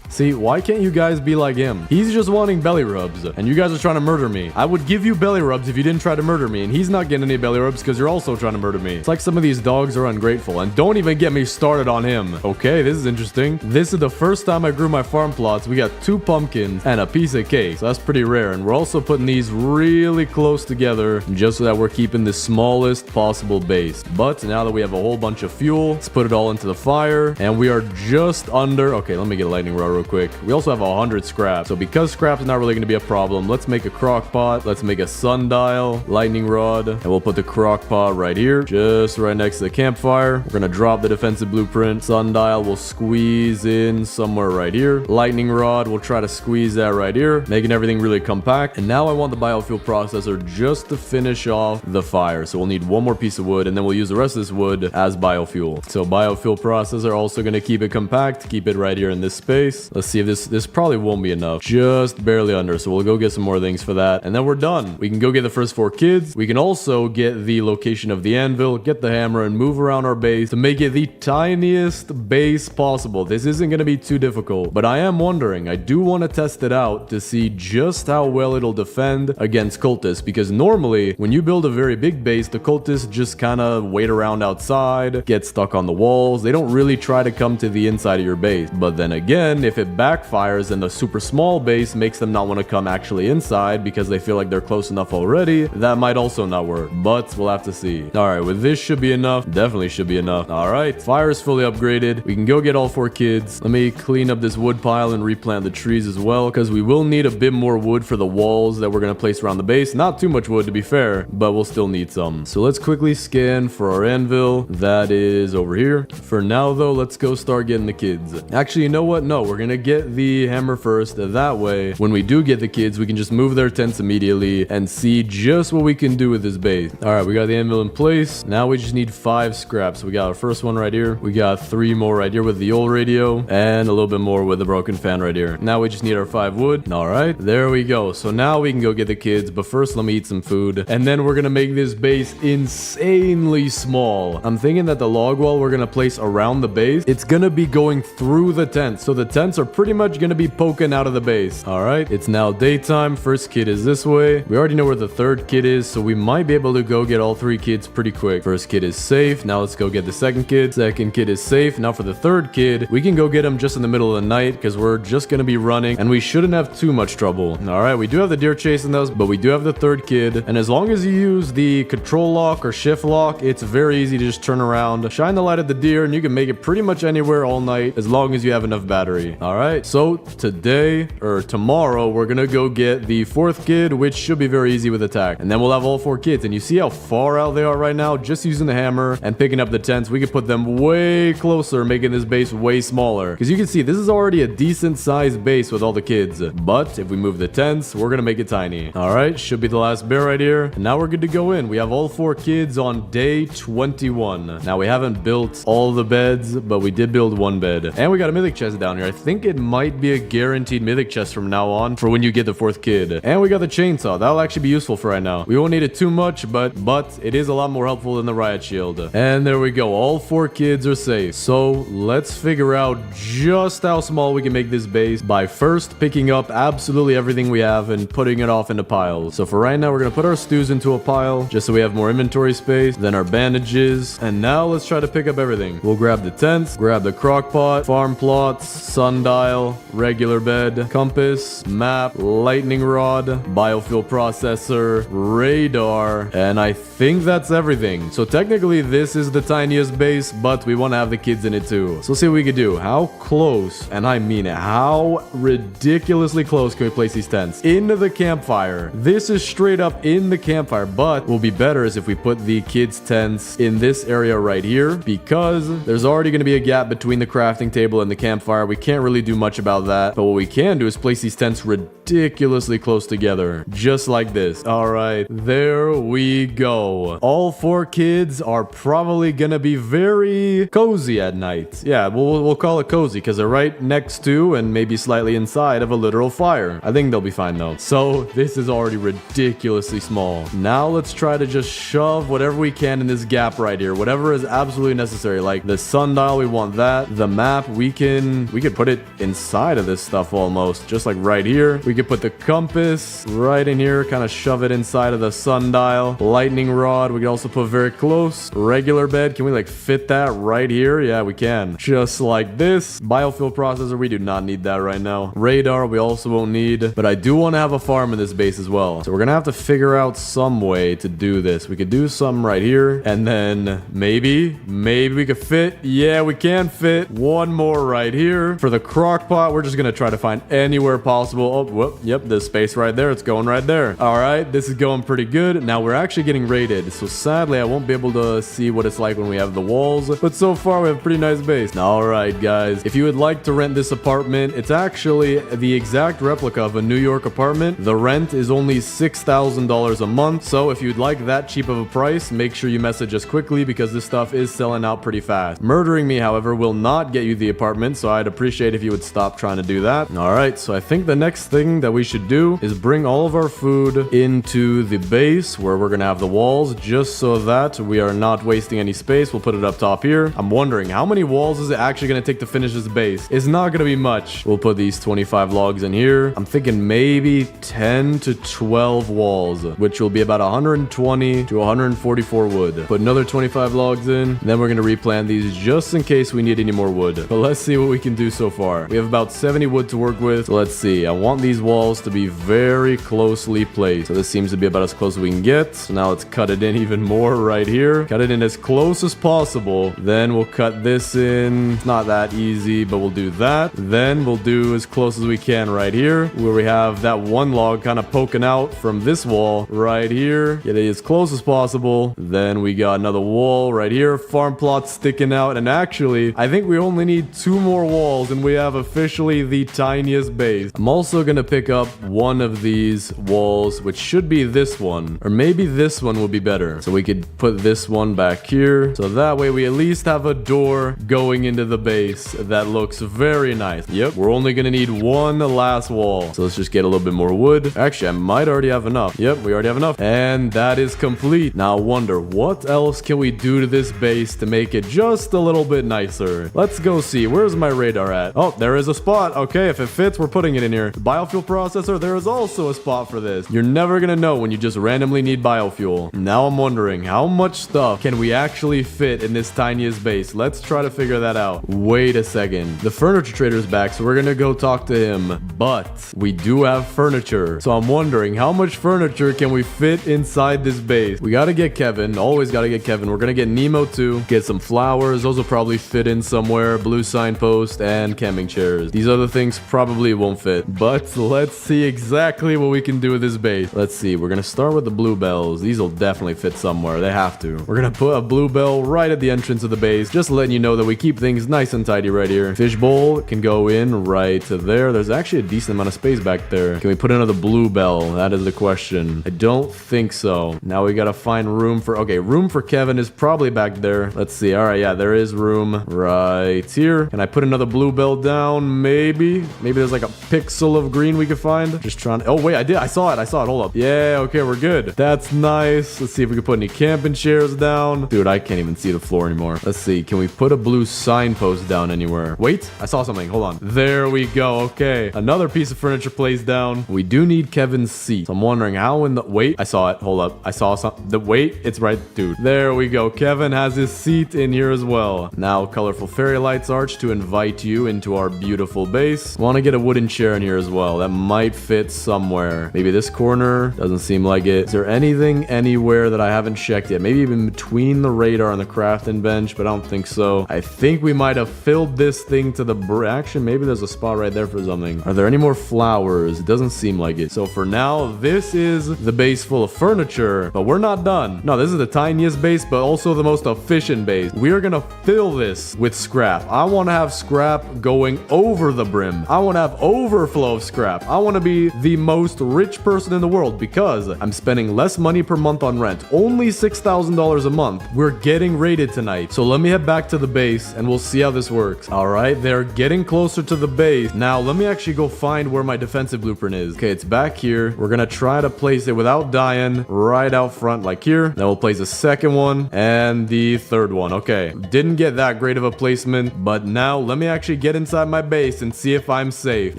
See, why can't you guys be like him? He's just wanting belly rubs, and you guys are trying to murder me. I would give you belly rubs if you didn't try to murder me, and he's not getting any belly rubs because you're also trying to murder me. It's like some of these dogs are ungrateful, and don't even get me started on him. Okay, this is interesting. This is the first time I grew my farm plots. We got 2 pumpkins and a piece of cake, so that's pretty rare, and we're also putting these really close together just so that we're keeping the smallest possible base. But now that we have a whole bunch of fuel, let's put it all into the fire, and we are just under... Okay, let me get a lightning rod real quick. We also have 100 scrap. So because scrap is not really going to be a problem, let's make a crock pot. Let's make a sundial, lightning rod, and we'll put the crock pot right here, just right next to the campfire. We're going to drop the defensive blueprint. Sundial will squeeze in somewhere right here. Lightning rod, we'll try to squeeze that right here, making everything really compact. And now I want the biofuel processor just to finish off the fire. So we'll need 1 more piece of wood, and then we'll use the rest of this wood as biofuel. So biofuel processor also going to keep it compact, keep it right here in this space. Let's see if this probably won't be enough. Just barely under. So we'll go get some more things for that. And then we're done. We can go get the first 4 kids. We can also get the location of the anvil, get the hammer, and move around our base to make it the tiniest base possible. This isn't going to be too difficult, but I am wondering, I do want to test it out to see just how well it'll defend against cultists, because normally when you build a very big base, the cultists just kind of wait around outside, get stuck on the walls. They don't really try to come to the inside of your base. But then again, if it backfires and the super small base makes them not want to come actually inside because they feel like they're close enough already, that might also not work, but we'll have to see. All right, with this should be enough. Definitely should be enough. All right, fire is fully upgraded. We can go get all 4 kids. Let me clean up this wood pile and replant the trees as well, because we will need a bit more wood for the walls that we're going to place around the base. Not too much wood to be fair, but we'll still need some. So let's quickly scan for our anvil. That is over here. For now though, let's go start getting the kids. Actually, you know what? No, we're going gonna get the hammer first. That way, when we do get the kids, we can just move their tents immediately and see just what we can do with this base. All right, we got the anvil in place. Now we just need 5 scraps. We got our first one right here. We got 3 more right here with the old radio and a little bit more with the broken fan right here. Now we just need our 5 wood. All right, there we go. So now we can go get the kids, but first let me eat some food. And then we're gonna make this base insanely small. I'm thinking that the log wall we're gonna place around the base, it's gonna be going through the tents. So the tents are pretty much gonna be poking out of the base. All right, it's now daytime. First kid is this way. We already know where the third kid is, so we might be able to go get all 3 kids pretty quick. First kid is safe. Now let's go get the second kid. Second kid is safe. Now for the third kid, we can go get him just in the middle of the night because we're just gonna be running and we shouldn't have too much trouble. All right, we do have the deer chasing us, but we do have the third kid. And as long as you use the control lock or shift lock, it's very easy to just turn around, shine the light at the deer, and you can make it pretty much anywhere all night as long as you have enough battery. All right, so today or tomorrow, we're gonna go get the 4th kid, which should be very easy with attack. And then we'll have all 4 kids. And you see how far out they are right now? Just using the hammer and picking up the tents, we could put them way closer, making this base way smaller. Because you can see this is already a decent sized base with all the kids. But if we move the tents, we're gonna make it tiny. All right, should be the last bear right here. And now we're good to go in. We have all 4 kids on day 21. Now we haven't built all the beds, but we did build 1 bed. And we got a mythic chest down here. I think it might be a guaranteed mythic chest from now on for when you get the 4th kid. And we got the chainsaw. That'll actually be useful for right now. We won't need it too much, but it is a lot more helpful than the riot shield. And there we go. All 4 kids are safe. So let's figure out just how small we can make this base by first picking up absolutely everything we have and putting it off into piles. So for right now, we're going to put our stews into a pile just so we have more inventory space, then our bandages. And now let's try to pick up everything. We'll grab the tents, grab the crock pot, farm plots, sundial, regular bed, compass, map, lightning rod, biofuel processor, radar, and I think that's everything. So technically this is the tiniest base, but we want to have the kids in it too. So let's see what we can do. How close, and I mean it, how ridiculously close can we place these tents? Into the campfire. This is straight up in the campfire, but what will be better is if we put the kids' tents in this area right here, because there's already going to be a gap between the crafting table and the campfire. We can't really do much about that, but what we can do is place these tents ridiculously close together, just like this. All right, there we go. All 4 kids are probably gonna be very cozy at night. Yeah, we'll call it cozy because they're right next to and maybe slightly inside of a literal fire. I think they'll be fine though. So this is already ridiculously small. Now let's try to just shove whatever we can in this gap right here, whatever is absolutely necessary. Like the sundial, we want that. The map, we could put it inside of this stuff almost, just like right here. We could put the compass right in here, kind of shove it inside of the sundial. Lightning rod, we could also put very close. Regular bed, can we like fit that right here? Yeah, we can. Just like this. Biofuel processor, we do not need that right now. Radar, we also won't need, but I do want to have a farm in this base as well. So we're gonna have to figure out some way to do this. We could do some right here, and then maybe we could fit. Yeah, we can fit one more right here. For the crock pot, we're just gonna try to find anywhere possible. Oh, whoop, yep, there's space right there. It's going right there. All right, this is going pretty good. Now we're actually getting raided, so sadly I won't be able to see what it's like when we have the walls, but so far we have a pretty nice base. All right, guys, if you would like to rent this apartment, it's actually the exact replica of a New York apartment. The rent is only $6,000 a month, so if you'd like that cheap of a price, make sure you message us quickly because this stuff is selling out pretty fast. Murdering me, however, will not get you the apartment, so I'd appreciate if you would stop trying to do that. All right, so I think the next thing that we should do is bring all of our food into the base where we're gonna have the walls, just so that we are not wasting any space. We'll put it up top here. I'm wondering how many walls is it actually gonna take to finish this base? It's not gonna be much. We'll put these 25 logs in here. I'm thinking maybe 10 to 12 walls, which will be about 120 to 144 wood. Put another 25 logs in, then we're gonna replant these just in case we need any more wood. But let's see what we can do so far. We have about 70 wood to work with. So let's see. I want these walls to be very closely placed. So this seems to be about as close as we can get. So now let's cut it in even more right here. Cut it in as close as possible. Then we'll cut this in. It's not that easy, but we'll do that. Then we'll do as close as we can right here, where we have that one log kind of poking out from this wall right here. Get it as close as possible. Then we got another wall right here. Farm plot sticking out. And actually, I think we only need 2 more walls and we have officially the tiniest base. I'm also gonna pick up one of these walls, which should be this one, or maybe this one will be better. So we could put this one back here. So that way we at least have a door going into the base that looks very nice. Yep, we're only gonna need one last wall. So let's just get a little bit more wood. Actually, I might already have enough. Yep, we already have enough. And that is complete. Now I wonder, what else can we do to this base to make it just a little bit nicer? Let's go see. Where's my radar at? Oh, there is a spot. Okay, if it fits, we're putting it in here. The biofuel processor, there is also a spot for this. You're never gonna know when you just randomly need biofuel. Now I'm wondering, how much stuff can we actually fit in this tiniest base? Let's try to figure that out. Wait a second. The furniture trader's back, so we're gonna go talk to him. But we do have furniture. So I'm wondering, how much furniture can we fit inside this base? We gotta get Kevin. Always gotta get Kevin. We're gonna get Nemo too. Get some flowers. Those will probably fit in somewhere. Blue signpost and camping chairs. These other things probably won't fit. But let's see exactly what we can do with this base. Let's see. We're gonna start with the bluebells. These will definitely fit somewhere. They have to. We're gonna put a bluebell right at the entrance of the base. Just letting you know that we keep things nice and tidy right here. Fishbowl can go in right to there. There's actually a decent amount of space back there. Can we put another bluebell? That is the question. I don't think so. Now we gotta find room for... Okay, room for Kevin is probably back there. Let's see. All right, yeah, there is room right here. Can I put another bluebell down? Maybe. Maybe there's like a pixel of green we could find. Just trying to... Oh, wait, I did. I saw it. Hold up. Yeah, okay, we're good. That's nice. Let's see if we can put any camping chairs down. Dude, I can't even see the floor anymore. Let's see. Can we put a blue signpost down anywhere? Wait, I saw something. Hold on. There we go. Okay. Another piece of furniture placed down. We do need Kevin's seat. So I'm wondering how in the... Wait, I saw it. Hold up. I saw something. Wait, it's right. Dude, there we go. Kevin has his seat in here as well. Now, colorful fairy lights arch to invite you into our beautiful base. Want to get a wooden chair in here as well. That might fit somewhere. Maybe this corner. Doesn't seem like it. Is there anything anywhere that I haven't checked yet? Maybe even between the radar and the crafting bench, but I don't think so. I think we might have filled this thing to the Actually, maybe there's a spot right there for something. Are there any more flowers? It doesn't seem like it. So for now, this is the base full of furniture, but we're not done. No, this is the tiniest base, but also the most efficient base. We are gonna fill this with scrap. I want to have scrap going over the brim. I want to have overflow of scrap. I want to be the most rich person in the world because I'm spending less money per month on rent. Only $6,000 a month. We're getting raided tonight. So let me head back to the base and we'll see how this works. All right, they're getting closer to the base. Now, let me actually go find where my defensive blueprint is. Okay, it's back here. We're gonna try to place it without dying right out front like here. Then we'll place the second one and the third one. Okay, didn't get that great of a placement, but now let me actually get inside my base and see if I'm safe.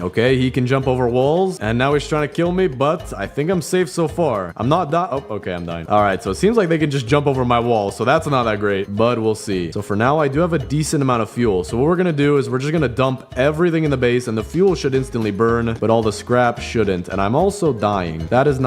Okay, he can jump over walls and now he's trying to kill me, but I think I'm safe so far. I'm not dying. Oh, okay, I'm dying. All right, so it seems like they can just jump over my wall, so that's not that great, but we'll see. So for now, I do have a decent amount of fuel. So what we're gonna do is we're just gonna dump everything in the base and the fuel should instantly burn, but all the scrap shouldn't. And I'm also dying. That's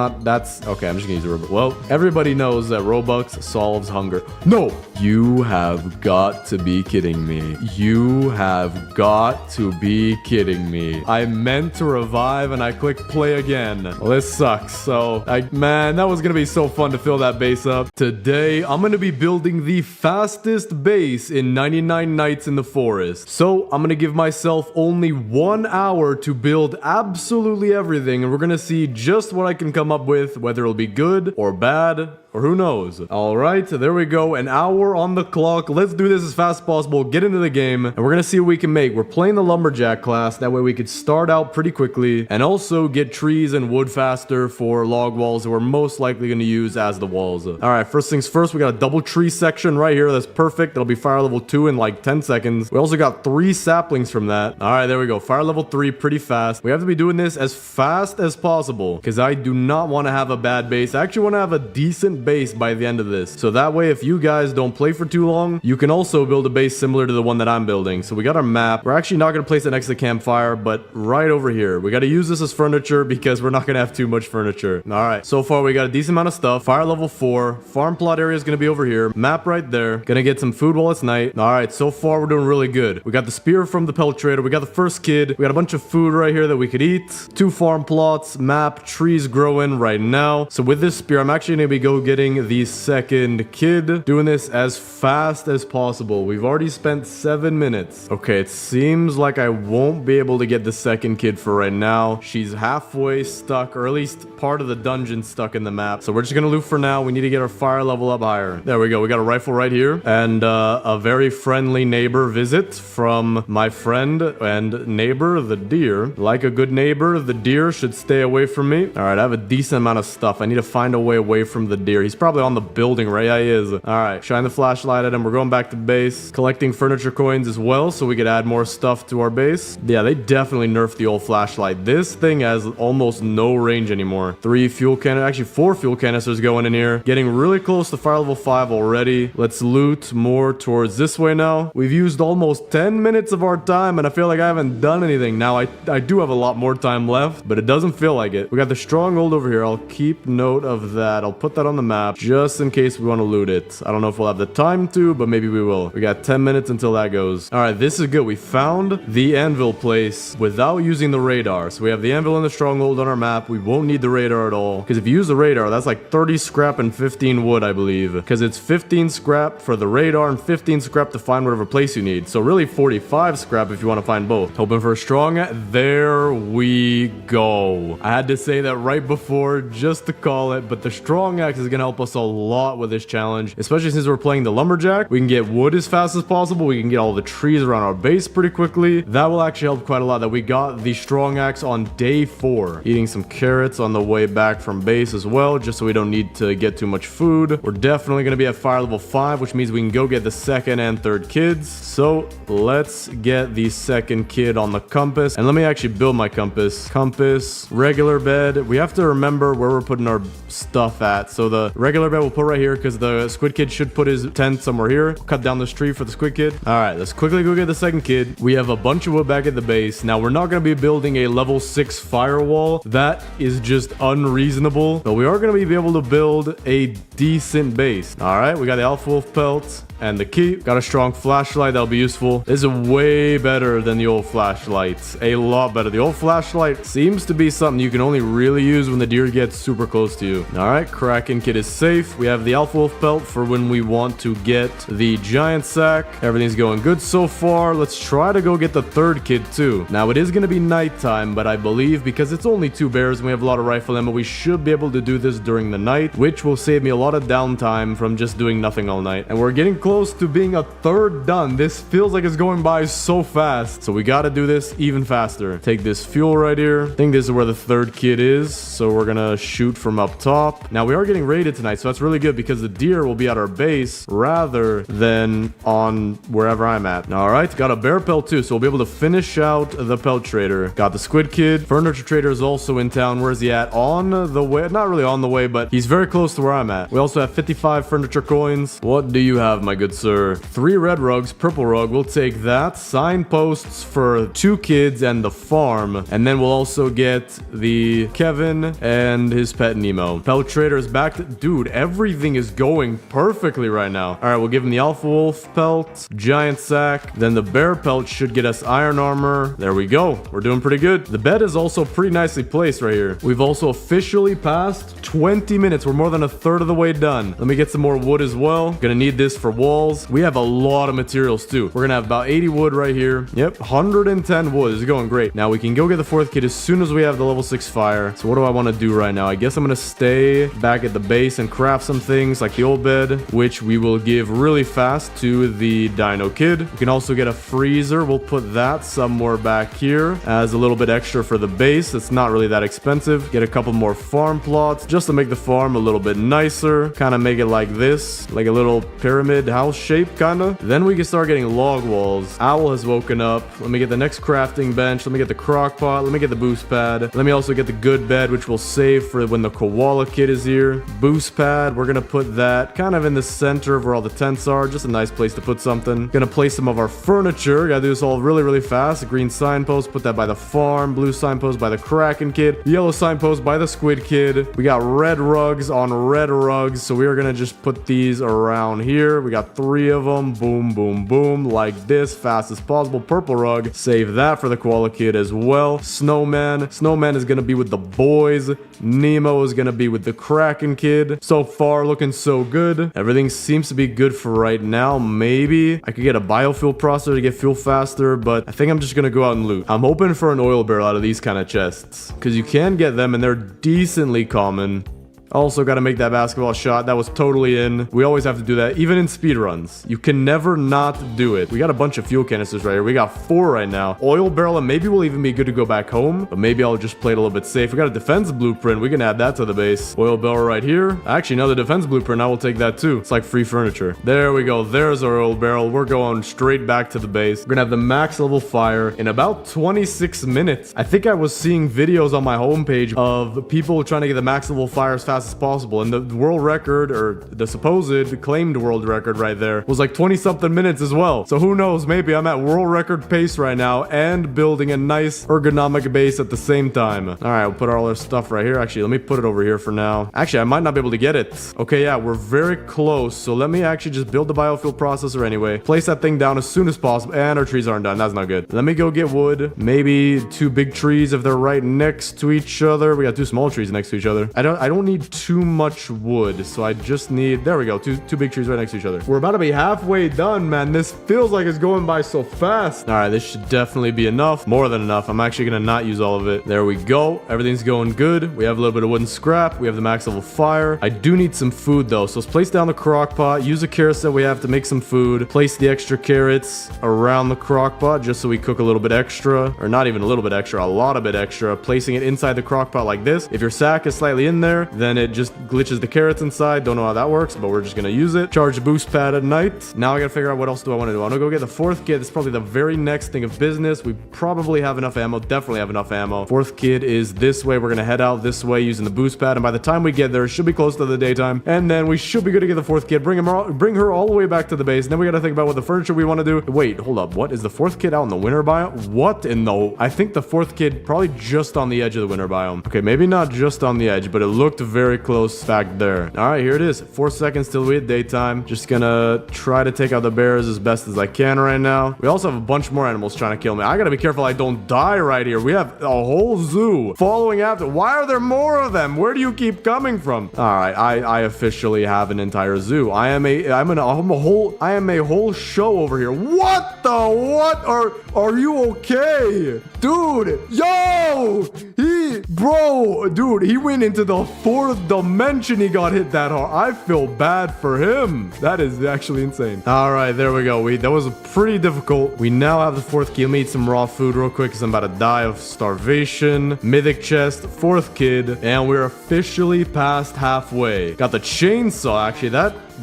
okay. I'm just gonna use a robot. Well, everybody knows that Robux solves hunger. No, you have got to be kidding me. You have got to be kidding me. I meant to revive and I clicked play again. Well, this sucks. So man, that was gonna be so fun to fill that base up. Today, I'm gonna be building the fastest base in 99 Nights in the Forest. So I'm gonna give myself only 1 hour to build absolutely everything, and we're gonna see just what I can come up with, whether it'll be good or bad, or who knows. All right, there we go. An hour on the clock. Let's do this as fast as possible, get into the game, and we're gonna see what we can make. We're playing the lumberjack class. That way we could start out pretty quickly and also get trees and wood faster for log walls that we're most likely gonna use as the walls. All right, first things first, we got a double tree section right here. That's perfect. That'll be fire level 2 in like 10 seconds. We also got 3 saplings from that. All right, there we go. Fire level 3 pretty fast. We have to be doing this as fast as possible because I do not want to have a bad base. I actually want to have a decent base by the end of this. So that way, if you guys don't play for too long, you can also build a base similar to the one that I'm building. So we got our map. We're actually not going to place it next to the campfire, but right over here. We got to use this as furniture because we're not going to have too much furniture. All right. So far, we got a decent amount of stuff. Fire level 4. Farm plot area is going to be over here. Map right there. Gonna get some food while it's night. All right. So far, we're doing really good. We got the spear from the pelt trader. We got the first kid. We got a bunch of food right here that we could eat. 2 farm plots. Map. Trees growing right now. So with this spear, I'm actually going to be getting the second kid. Doing this as fast as possible. We've already spent 7 minutes. Okay, it seems like I won't be able to get the second kid for right now. She's halfway stuck, or at least part of the dungeon stuck in the map. So we're just gonna loot for now. We need to get our fire level up higher. There we go. We got a rifle right here. And a very friendly neighbor visit from my friend and neighbor, the deer. Like a good neighbor, the deer should stay away from me. All right, I have a decent amount of stuff. I need to find a way away from the deer. He's probably on the building, right? Yeah, he is. All right, shine the flashlight at him. We're going back to base, collecting furniture coins as well, so we could add more stuff to our base. Yeah, they definitely nerfed the old flashlight. This thing has almost no range anymore. 3 fuel canisters, actually 4 fuel canisters going in here. Getting really close to fire level 5 already. Let's loot more towards this way now. We've used almost 10 minutes of our time, and I feel like I haven't done anything. Now, I do have a lot more time left, but it doesn't feel like it. We got the stronghold over here. I'll keep note of that. I'll put that on the map just in case we want to loot it. I don't know if we'll have the time to, but maybe we will. We got 10 minutes until that goes. All right, this is good. We found the anvil place without using the radar. So we have the anvil and the stronghold on our map. We won't need the radar at all, because if you use the radar, that's like 30 scrap and 15 wood, I believe, because it's 15 scrap for the radar and 15 scrap to find whatever place you need. So really 45 scrap if you want to find both. Hoping for a strong. There we go. I had to say that right before just to call it, but the strong axe is going to help us a lot with this challenge, especially since we're playing the lumberjack. We can get wood as fast as possible. We can get all the trees around our base pretty quickly. That will actually help quite a lot that we got the strong axe on day 4. Eating some carrots on the way back from base as well, just so we don't need to get too much food. We're definitely going to be at fire level 5, which means we can go get the second and third kids. So let's get the second kid on the compass, and let me actually build my compass. Compass, regular bed. We have to remember where we're putting our stuff at. So the regular bed we'll put right here, because the squid kid should put his tent somewhere here. We'll cut down this tree for the squid kid. All right, let's quickly go get the second kid. We have a bunch of wood back at the base. Now, we're not going to be building a level 6 firewall. That is just unreasonable. But we are going to be able to build a decent base. All right, we got the alpha wolf pelt and the key. Got a strong flashlight that'll be useful. This is way better than the old flashlight. A lot better. The old flashlight seems to be something you can only really use when the deer gets super close to you. All right, Kraken kit is safe. We have the alpha wolf pelt for when we want to get the giant sack. Everything's going good so far. Let's try to go get the third kid too. Now, it is going to be nighttime, but I believe because it's only 2 bears and we have a lot of rifle ammo, we should be able to do this during the night, which will save me a lot of downtime from just doing nothing all night. And we're getting close to being a third done. This feels like it's going by so fast. So we got to do this even faster. Take this fuel right here. I think this is where the third kid is. So we're going to shoot from up top. Now, we are getting raided tonight, so that's really good because the deer will be at our base rather than on wherever I'm at. All right, got a bear pelt too, so we'll be able to finish out the pelt trader. Got the squid kid. Furniture trader is also in town. Where's he at? On the way. Not really on the way, but he's very close to where I'm at. We also have 55 furniture coins. What do you have, my good sir? 3 red rugs, purple rug. We'll take that. Signposts for 2 kids and the farm. And then we'll also get the Kevin and his pet Nemo. Pelt trader is back to... Dude, everything is going perfectly right now. All right, we'll give him the alpha wolf pelt, giant sack. Then the bear pelt should get us iron armor. There we go. We're doing pretty good. The bed is also pretty nicely placed right here. We've also officially passed 20 minutes. We're more than a third of the way done. Let me get some more wood as well. Gonna need this for walls. We have a lot of materials too. We're gonna have about 80 wood right here. Yep, 110 wood. This is going great. Now we can go get the 4th kid as soon as we have the level 6 fire. So what do I want to do right now? I guess I'm gonna stay back at the base and craft some things like the old bed, which we will give really fast to the dino kid. We can also get a freezer. We'll put that somewhere back here as a little bit extra for the base. It's not really that expensive. Get a couple more farm plots just to make the farm a little bit nicer. Kind of make it like this, like a little pyramid house shape, kind of. Then we can start getting log walls. Owl has woken up. Let me get the next crafting bench. Let me get the crock pot. Let me get the boost pad. Let me also get the good bed, which we'll save for when the koala kid is here. Boost pad. We're gonna put that kind of in the center of where all the tents are. Just a nice place to put something. Gonna place some of our furniture. Gotta do this all really, really fast. A green signpost. Put that by the farm. Blue signpost by the Kraken kid. Yellow signpost by the squid kid. We got red rugs on red rugs. So we are gonna just put these around here. We got 3 of them. Boom, boom, boom. Like this. Fast as possible. Purple rug. Save that for the koala kid as well. Snowman. Snowman is gonna be with the boys. Nemo is gonna be with the Kraken kid. kid. So far, looking so good. Everything seems to be good for right now. Maybe I could get a biofuel processor to get fuel faster, but I think I'm just gonna go out and loot. I'm hoping for an oil barrel out of these kind of chests, because you can get them and they're decently common. Also got to make that basketball shot. That was totally in. We always have to do that, even in speedruns. You can never not do it. We got a bunch of fuel canisters right here. We got 4 right now. Oil barrel, and maybe we'll even be good to go back home, but maybe I'll just play it a little bit safe. We got a defense blueprint. We can add that to the base. Oil barrel right here. Actually, another defense blueprint. I will take that too. It's like free furniture. There we go. There's our oil barrel. We're going straight back to the base. We're gonna have the max level fire in about 26 minutes. I think I was seeing videos on my homepage of people trying to get the max level fire as fast as possible, and the world record, or the supposed claimed world record right there, was like 20 something minutes as well. So who knows, maybe I'm at world record pace right now and building a nice ergonomic base at the same time. All right, we'll put all our stuff right here. Actually, let me put it over here for now. Actually, I might not be able to get it. Okay, yeah, we're very close. So let me actually just build the biofuel processor anyway. Place that thing down as soon as possible. And our trees aren't done. That's not good. Let me go get wood. Maybe 2 big trees if they're right next to each other. We got 2 small trees next to each other. I don't need too much wood, so I just need, there we go, two big trees right next to each other. We're about to be halfway done, man. This feels like it's going by so fast. All right, this should definitely be enough, more than enough. I'm actually gonna not use all of it. There we go. Everything's going good. We have a little bit of wooden scrap. We have the max level fire. I do need some food though, so let's place down the crock pot, use the carrots that we have to make some food, place the extra carrots around the crock pot just so we cook a little bit extra, or not even a little bit extra, a lot of bit extra, placing it inside the crock pot like this. If your sack is slightly in there, then it just glitches the carrots inside. Don't know how that works, but we're just gonna use it. Charge the boost pad at night. Now I gotta figure out what else do I want to do. I want to go get the 4th kid. This is probably the very next thing of business. We probably have enough ammo. Definitely have enough ammo. 4th kid is this way. We're gonna head out this way using the boost pad, and by the time we get there, it should be close to the daytime, and then we should be good to get the 4th kid. Bring her all the way back to the base. And then we gotta think about what the furniture we want to do. Wait, hold up. What is the 4th kid out in the winter biome? What in the? I think the 4th kid probably just on the edge of the winter biome. Okay, maybe not just on the edge, but it looked very close back there. All right, here it is. 4 seconds till we hit daytime. Just gonna try to take out the bears as best as I can right now. We also have a bunch more animals trying to kill me. I gotta be careful I don't die right here. We have a whole zoo following after. Why are there more of them? Where do you keep coming from? All right, I officially have an entire zoo. I am a whole show over here. What the? What are you okay? Dude, yo! Dude, he went into the 4th dimension. He got hit that hard. I feel bad for him. That is actually insane. All right, there we go. That was pretty difficult. We now have the 4th kid. Let me eat some raw food real quick because I'm about to die of starvation. Mythic chest, 4th kid, and we're officially past halfway. Got the chainsaw, actually.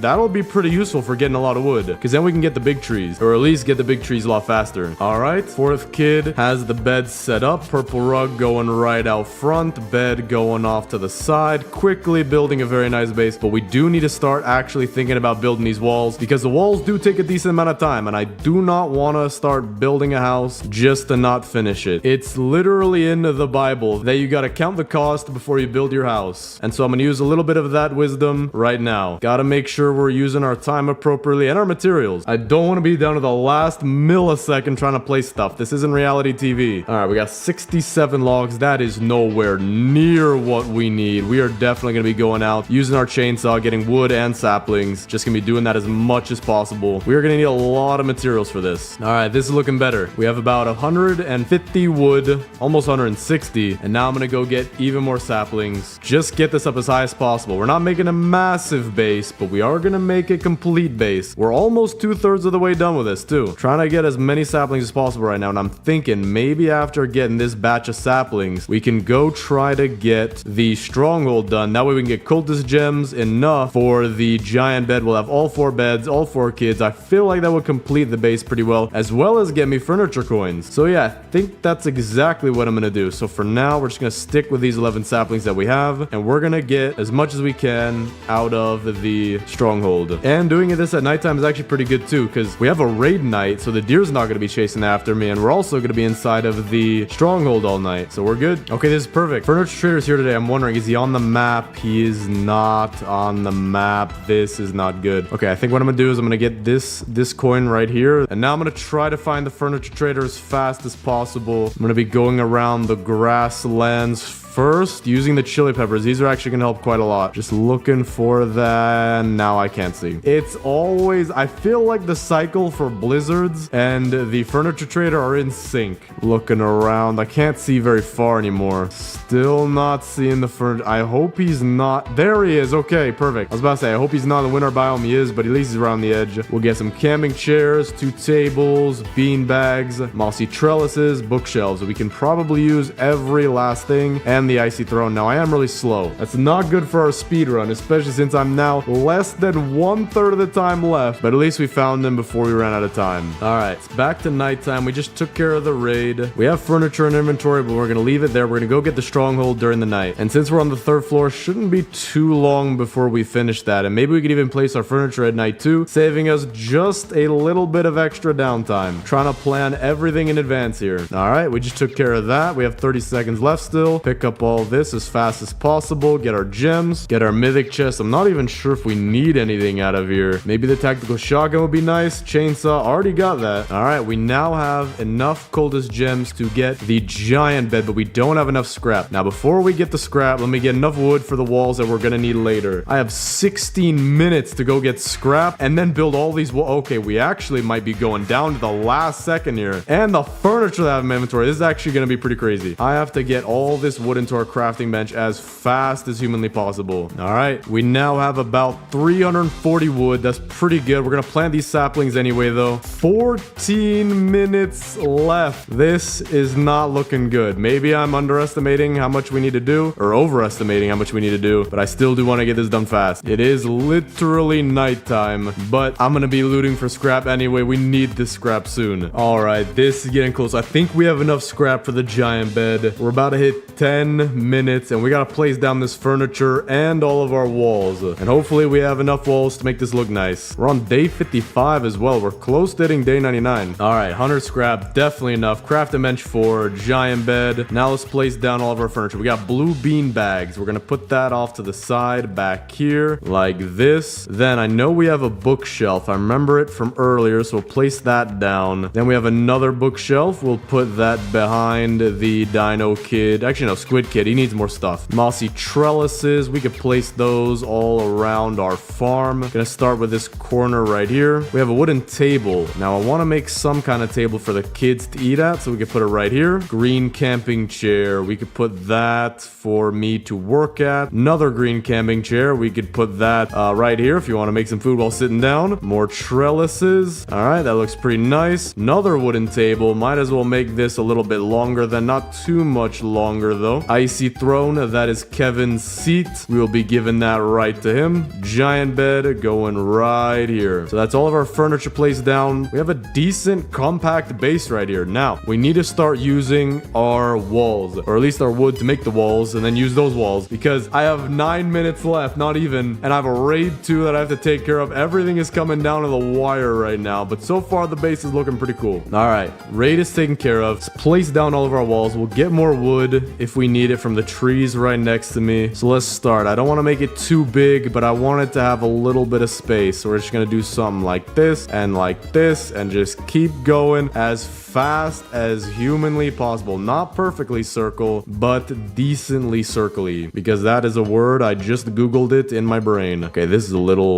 That'll be pretty useful for getting a lot of wood, because then we can get the big trees, or at least get the big trees a lot faster. All right, 4th kid has the bed set up. Purple rug going right out front, bed going off to the side, quickly building a very nice base. But we do need to start actually thinking about building these walls, because the walls do take a decent amount of time, and I do not want to start building a house just to not finish it. It's literally in the Bible that you got to count the cost before you build your house, and so I'm going to use a little bit of that wisdom right now. Got to make sure we're using our time appropriately and our materials. I don't want to be down to the last millisecond trying to place stuff. This isn't reality TV. All right, we got 67 logs. That is nowhere near what we need. We are definitely going to be going out, using our chainsaw, getting wood and saplings. Just going to be doing that as much as possible. We are going to need a lot of materials for this. All right, this is looking better. We have about 150 wood, almost 160. And now I'm going to go get even more saplings. Just get this up as high as possible. We're not making a massive base, but we are going to make a complete base. We're almost 2/3 of the way done with this too. Trying to get as many saplings as possible right now, and I'm thinking maybe after getting this batch of saplings, we can go try to get the stronghold done. That way we can get cultist gems enough for the giant bed. We'll have all 4 beds, all 4 kids. I feel like that would complete the base pretty well, as well as get me furniture coins. So yeah, I think that's exactly what I'm gonna do. So for now, we're just gonna stick with these 11 saplings that we have, and we're gonna get as much as we can out of the stronghold. And doing this at nighttime is actually pretty good too, because we have a raid night, so the deer's not going to be chasing after me, and we're also going to be inside of the stronghold all night, so we're good. Okay, this is perfect. Furniture Trader's here today. I'm wondering, is he on the map? He is not on the map. This is not good. Okay, I think what I'm gonna do is I'm gonna get this coin right here, and now I'm gonna try to find the Furniture Trader as fast as possible. I'm gonna be going around the grasslands first, using the chili peppers. These are actually going to help quite a lot. Just looking for that. Now I can't see. It's always, I feel like the cycle for blizzards and the furniture trader are in sync. Looking around. I can't see very far anymore. Still not seeing the furniture. I hope he's not. There he is. Okay, perfect. I was about to say, I hope he's not in the winter biome. He is, but at least he's around the edge. We'll get some camping chairs, 2 tables, bean bags, mossy trellises, bookshelves. We can probably use every last thing, and the icy throne. Now, I am really slow. That's not good for our speed run, especially since I'm now less than 1/3 of the time left. But at least we found them before we ran out of time. All right, it's back to nighttime. We just took care of the raid. We have furniture in inventory, but we're going to leave it there. We're going to go get the stronghold during the night. And since we're on the 3rd floor, shouldn't be too long before we finish that. And maybe we could even place our furniture at night too, saving us just a little bit of extra downtime. Trying to plan everything in advance here. All right, we just took care of that. We have 30 seconds left still. Pick up all this as fast as possible. Get our gems. Get our mythic chest. I'm not even sure if we need anything out of here. Maybe the tactical shotgun would be nice. Chainsaw. Already got that. All right, we now have enough cultist gems to get the giant bed, but we don't have enough scrap. Now, before we get the scrap, let me get enough wood for the walls that we're gonna need later. I have 16 minutes to go get scrap and then build all these walls. Okay, we actually might be going down to the last second here. And the furniture that I have in my inventory, this is actually gonna be pretty crazy. I have to get all this wood into our crafting bench as fast as humanly possible. All right, we now have about 340 wood. That's pretty good. We're gonna plant these saplings anyway, though. 14 minutes left. This is not looking good. Maybe I'm underestimating how much we need to do, or overestimating how much we need to do, but I still do want to get this done fast. It is literally nighttime, but I'm gonna be looting for scrap anyway. We need this scrap soon. All right, this is getting close. I think we have enough scrap for the giant bed. We're about to hit 10 minutes, and we gotta place down this furniture and all of our walls. And hopefully we have enough walls to make this look nice. We're on day 55 as well. We're close to hitting day 99. All right, 100 scrap, definitely enough. Craft a bench 4, giant bed. Now let's place down all of our furniture. We got blue bean bags. We're gonna put that off to the side back here like this. Then I know we have a bookshelf. I remember it from earlier, so we'll place that down. Then we have another bookshelf. We'll put that behind the dino kid. Actually, no, squid kid. He needs more stuff. Mossy trellises. We could place those all around our farm. Gonna start with this corner right here. We have a wooden table. Now I want to make some kind of table for the kids to eat at, so we could put it right here. Green camping chair. We could put that for me to work at. Another green camping chair. We could put that right here if you want to make some food while sitting down. More trellises. All right, that looks pretty nice. Another wooden table. Might as well make this a little bit longer than, not too much longer though. Icy throne. That is Kevin's seat. We will be giving that right to him. Giant bed going right here. So that's all of our furniture placed down. We have a decent compact base right here. Now, we need to start using our walls, or at least our wood to make the walls, and then use those walls, because I have 9 minutes left, not even, and I have a raid 2 that I have to take care of. Everything is coming down to the wire right now, but so far the base is looking pretty cool. All right, raid is taken care of. Let's place down all of our walls. We'll get more wood if we need it from the trees right next to me. So let's start. I don't want to make it too big, but I want it to have a little bit of space. So we're just gonna do something like this and just keep going as fast as humanly possible. Not perfectly circle, but decently circly, because that is a word. I just googled it in my brain. Okay, this is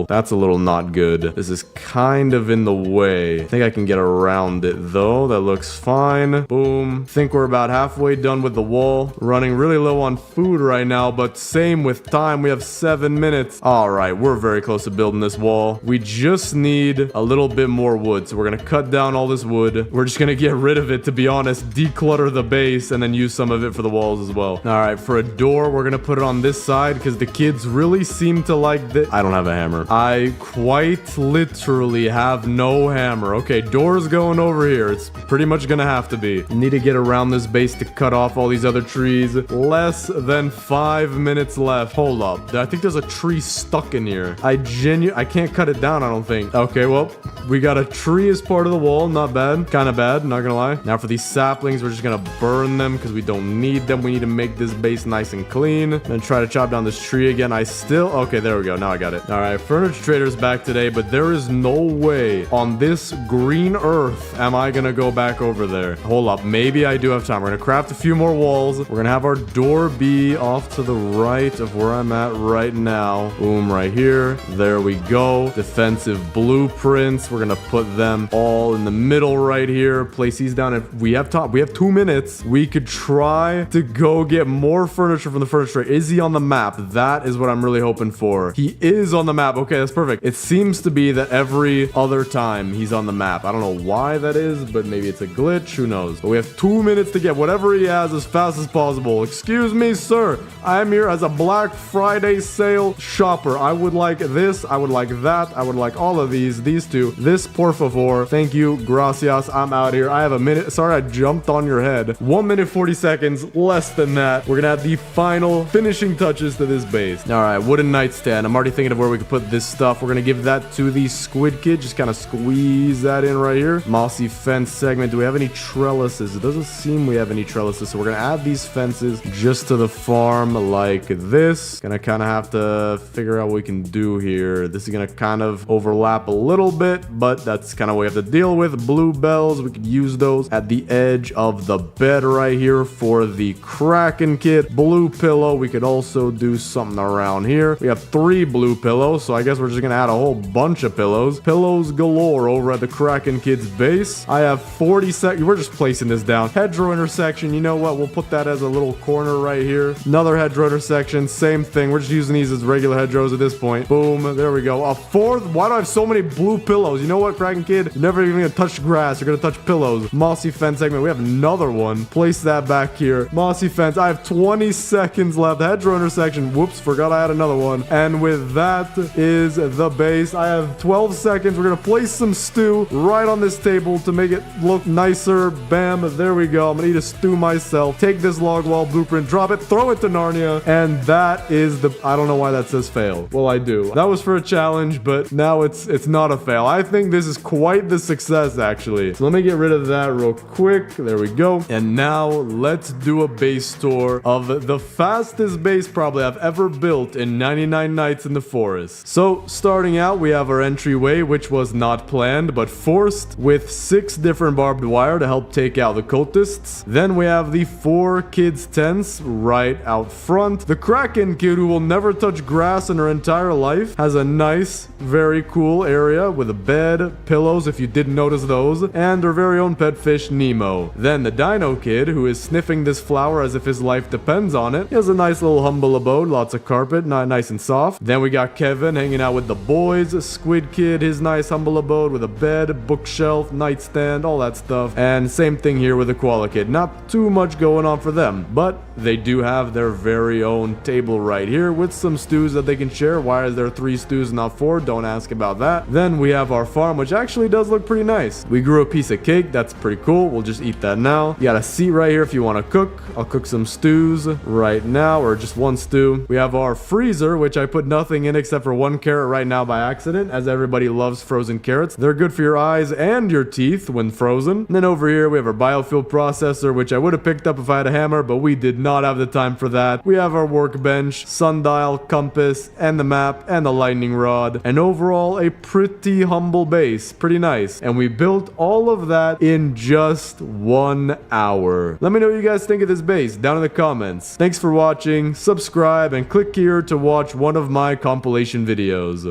that's a little not good. This is kind of in the way. I think I can get around it though. That looks fine. Boom. Think we're about halfway done with the wall. Running really low on food right now, but same with time. We have 7 minutes. All right, we're very close to building this wall. We just need a little bit more wood, so we're gonna cut down all this wood. We're just gonna get rid of it, to be honest. Declutter the base and then use some of it for the walls as well. All right, for a door, we're gonna put it on this side because the kids really seem to like this. I don't have a hammer. I quite literally have no hammer. Okay, door's going over here. It's pretty much gonna have to be. Need to get around this base to cut off all these other trees. Less than 5 minutes left. Hold up. I think there's a tree stuck in here. I can't cut it down, I don't think. Okay, well, we got a tree as part of the wall. Not bad. Kind of bad. not gonna lie. Now for these saplings, we're just gonna burn them because we don't need them. We need to make this base nice and clean. Then try to chop down this tree again. Okay, there we go. Now I got it. All right, furniture trader's back today, but there is no way on this green earth am I gonna go back over there. Hold up, maybe I do have time. We're gonna craft a few more walls. We're gonna have our door be off to the right of where I'm at right now. Boom, right here. There we go. Defensive blueprints. We're gonna put them all in the middle right here. Place these down. If we have 2 minutes, we could try to go get more furniture from the furniture. Is he on the map? That is what I'm really hoping for. He is on the map. Okay, that's perfect. It seems to be that every other time he's on the map. I don't know why that is, but maybe it's a glitch. Who knows? But we have 2 minutes to get whatever he has as fast as possible. Excuse me, sir. I'm here as a Black Friday sale shopper. I would like this. I would like that. I would like all of these. These two. This, por favor. Thank you. Gracias. I'm out here. I have a minute. Sorry, I jumped on your head. 1 minute, 40 seconds. Less than that. We're gonna have the final finishing touches to this base. All right, wooden nightstand. I'm already thinking of where we could put this stuff. We're gonna give that to the squid kid. Just kind of squeeze that in right here. Mossy fence segment. Do we have any trellises? It doesn't seem we have any trellises, so we're gonna add these fences just to the farm like this. Gonna kind of have to figure out what we can do here. This is gonna kind of overlap a little bit, but that's kind of what we have to deal with. Bluebells, we could use those at the edge of the bed right here for the Kraken kit. Blue pillow, we could also do something around here. We have 3 blue pillows, so I guess we're just gonna add a whole bunch of pillows. Pillows galore over at the Kraken kid's base. I have 40 seconds. We're just placing this down. Hedgerow intersection, you know what? We'll put that as a little corner right here. Another hedgerow intersection, same thing. We're just using these as regular hedgerows at this point. Boom, there we go. A 4th. Why do I have so many blue pillows? You know what, Kraken kid? You're never even gonna touch grass. You're gonna touch pillows. Mossy fence segment. We have another one. Place that back here. Mossy fence. I have 20 seconds left. Hedgerow intersection. Whoops, forgot I had another one. And with that is the base. I have 12 seconds. We're gonna place some stew right on this table to make it look nicer. Bam, there we go. I'm gonna eat a stew myself. Take this log wall blueprint, drop it, throw it to Narnia, and that is the... I don't know why that says fail. Well, I do. That was for a challenge, but now it's not a fail. I think this is quite the success, actually. So let me get rid of that real quick. There we go. And now let's do a base tour of the fastest base probably I've ever built in 99 Nights in the Forest. So starting out, we have our entryway, which was not planned, but forced, with 6 different barbed wire to help take out the cultists. Then we have the 4 kids' tents right out front. The Kraken kid, who will never touch grass in her entire life, has a nice, very cool area with a bed, pillows, if you didn't notice those, and her very own pet fish, Nemo. Then the Dino kid, who is sniffing this flower as if his life depends on it. He has a nice little humble abode, lots of carpet, not nice and soft. Then we got Kevin hanging out with the boys. Squid kid, his nice humble abode with a bed, bookshelf, nightstand, all that stuff. And same thing here with the koala kid. Not too much going on for them, but they do have their very own table right here with some stews that they can share. Why is there 3 stews, not 4? Don't ask about that. Then we have our farm, which actually does look pretty nice. We grew a piece of cake. That's pretty cool. We'll just eat that now. You got a seat right here if you want to cook. I'll cook some stews right now, or just 1 stew. We have our freezer, which I put nothing in except for 1 carrot right now by accident, as everybody loves frozen carrots. They're good for your eyes and your teeth when frozen. And then over here, we have our biofuel processor, which I would have picked up if I had a hammer, but we did not have the time for that. We have our workbench, sundial, compass, and the map, and the lightning rod. And overall, a pretty humble base. Pretty nice. And we built all of that in just 1 hour. Let me know what you guys think of this base down in the comments. Thanks for watching. Subscribe and click here to watch one of my compilation videos.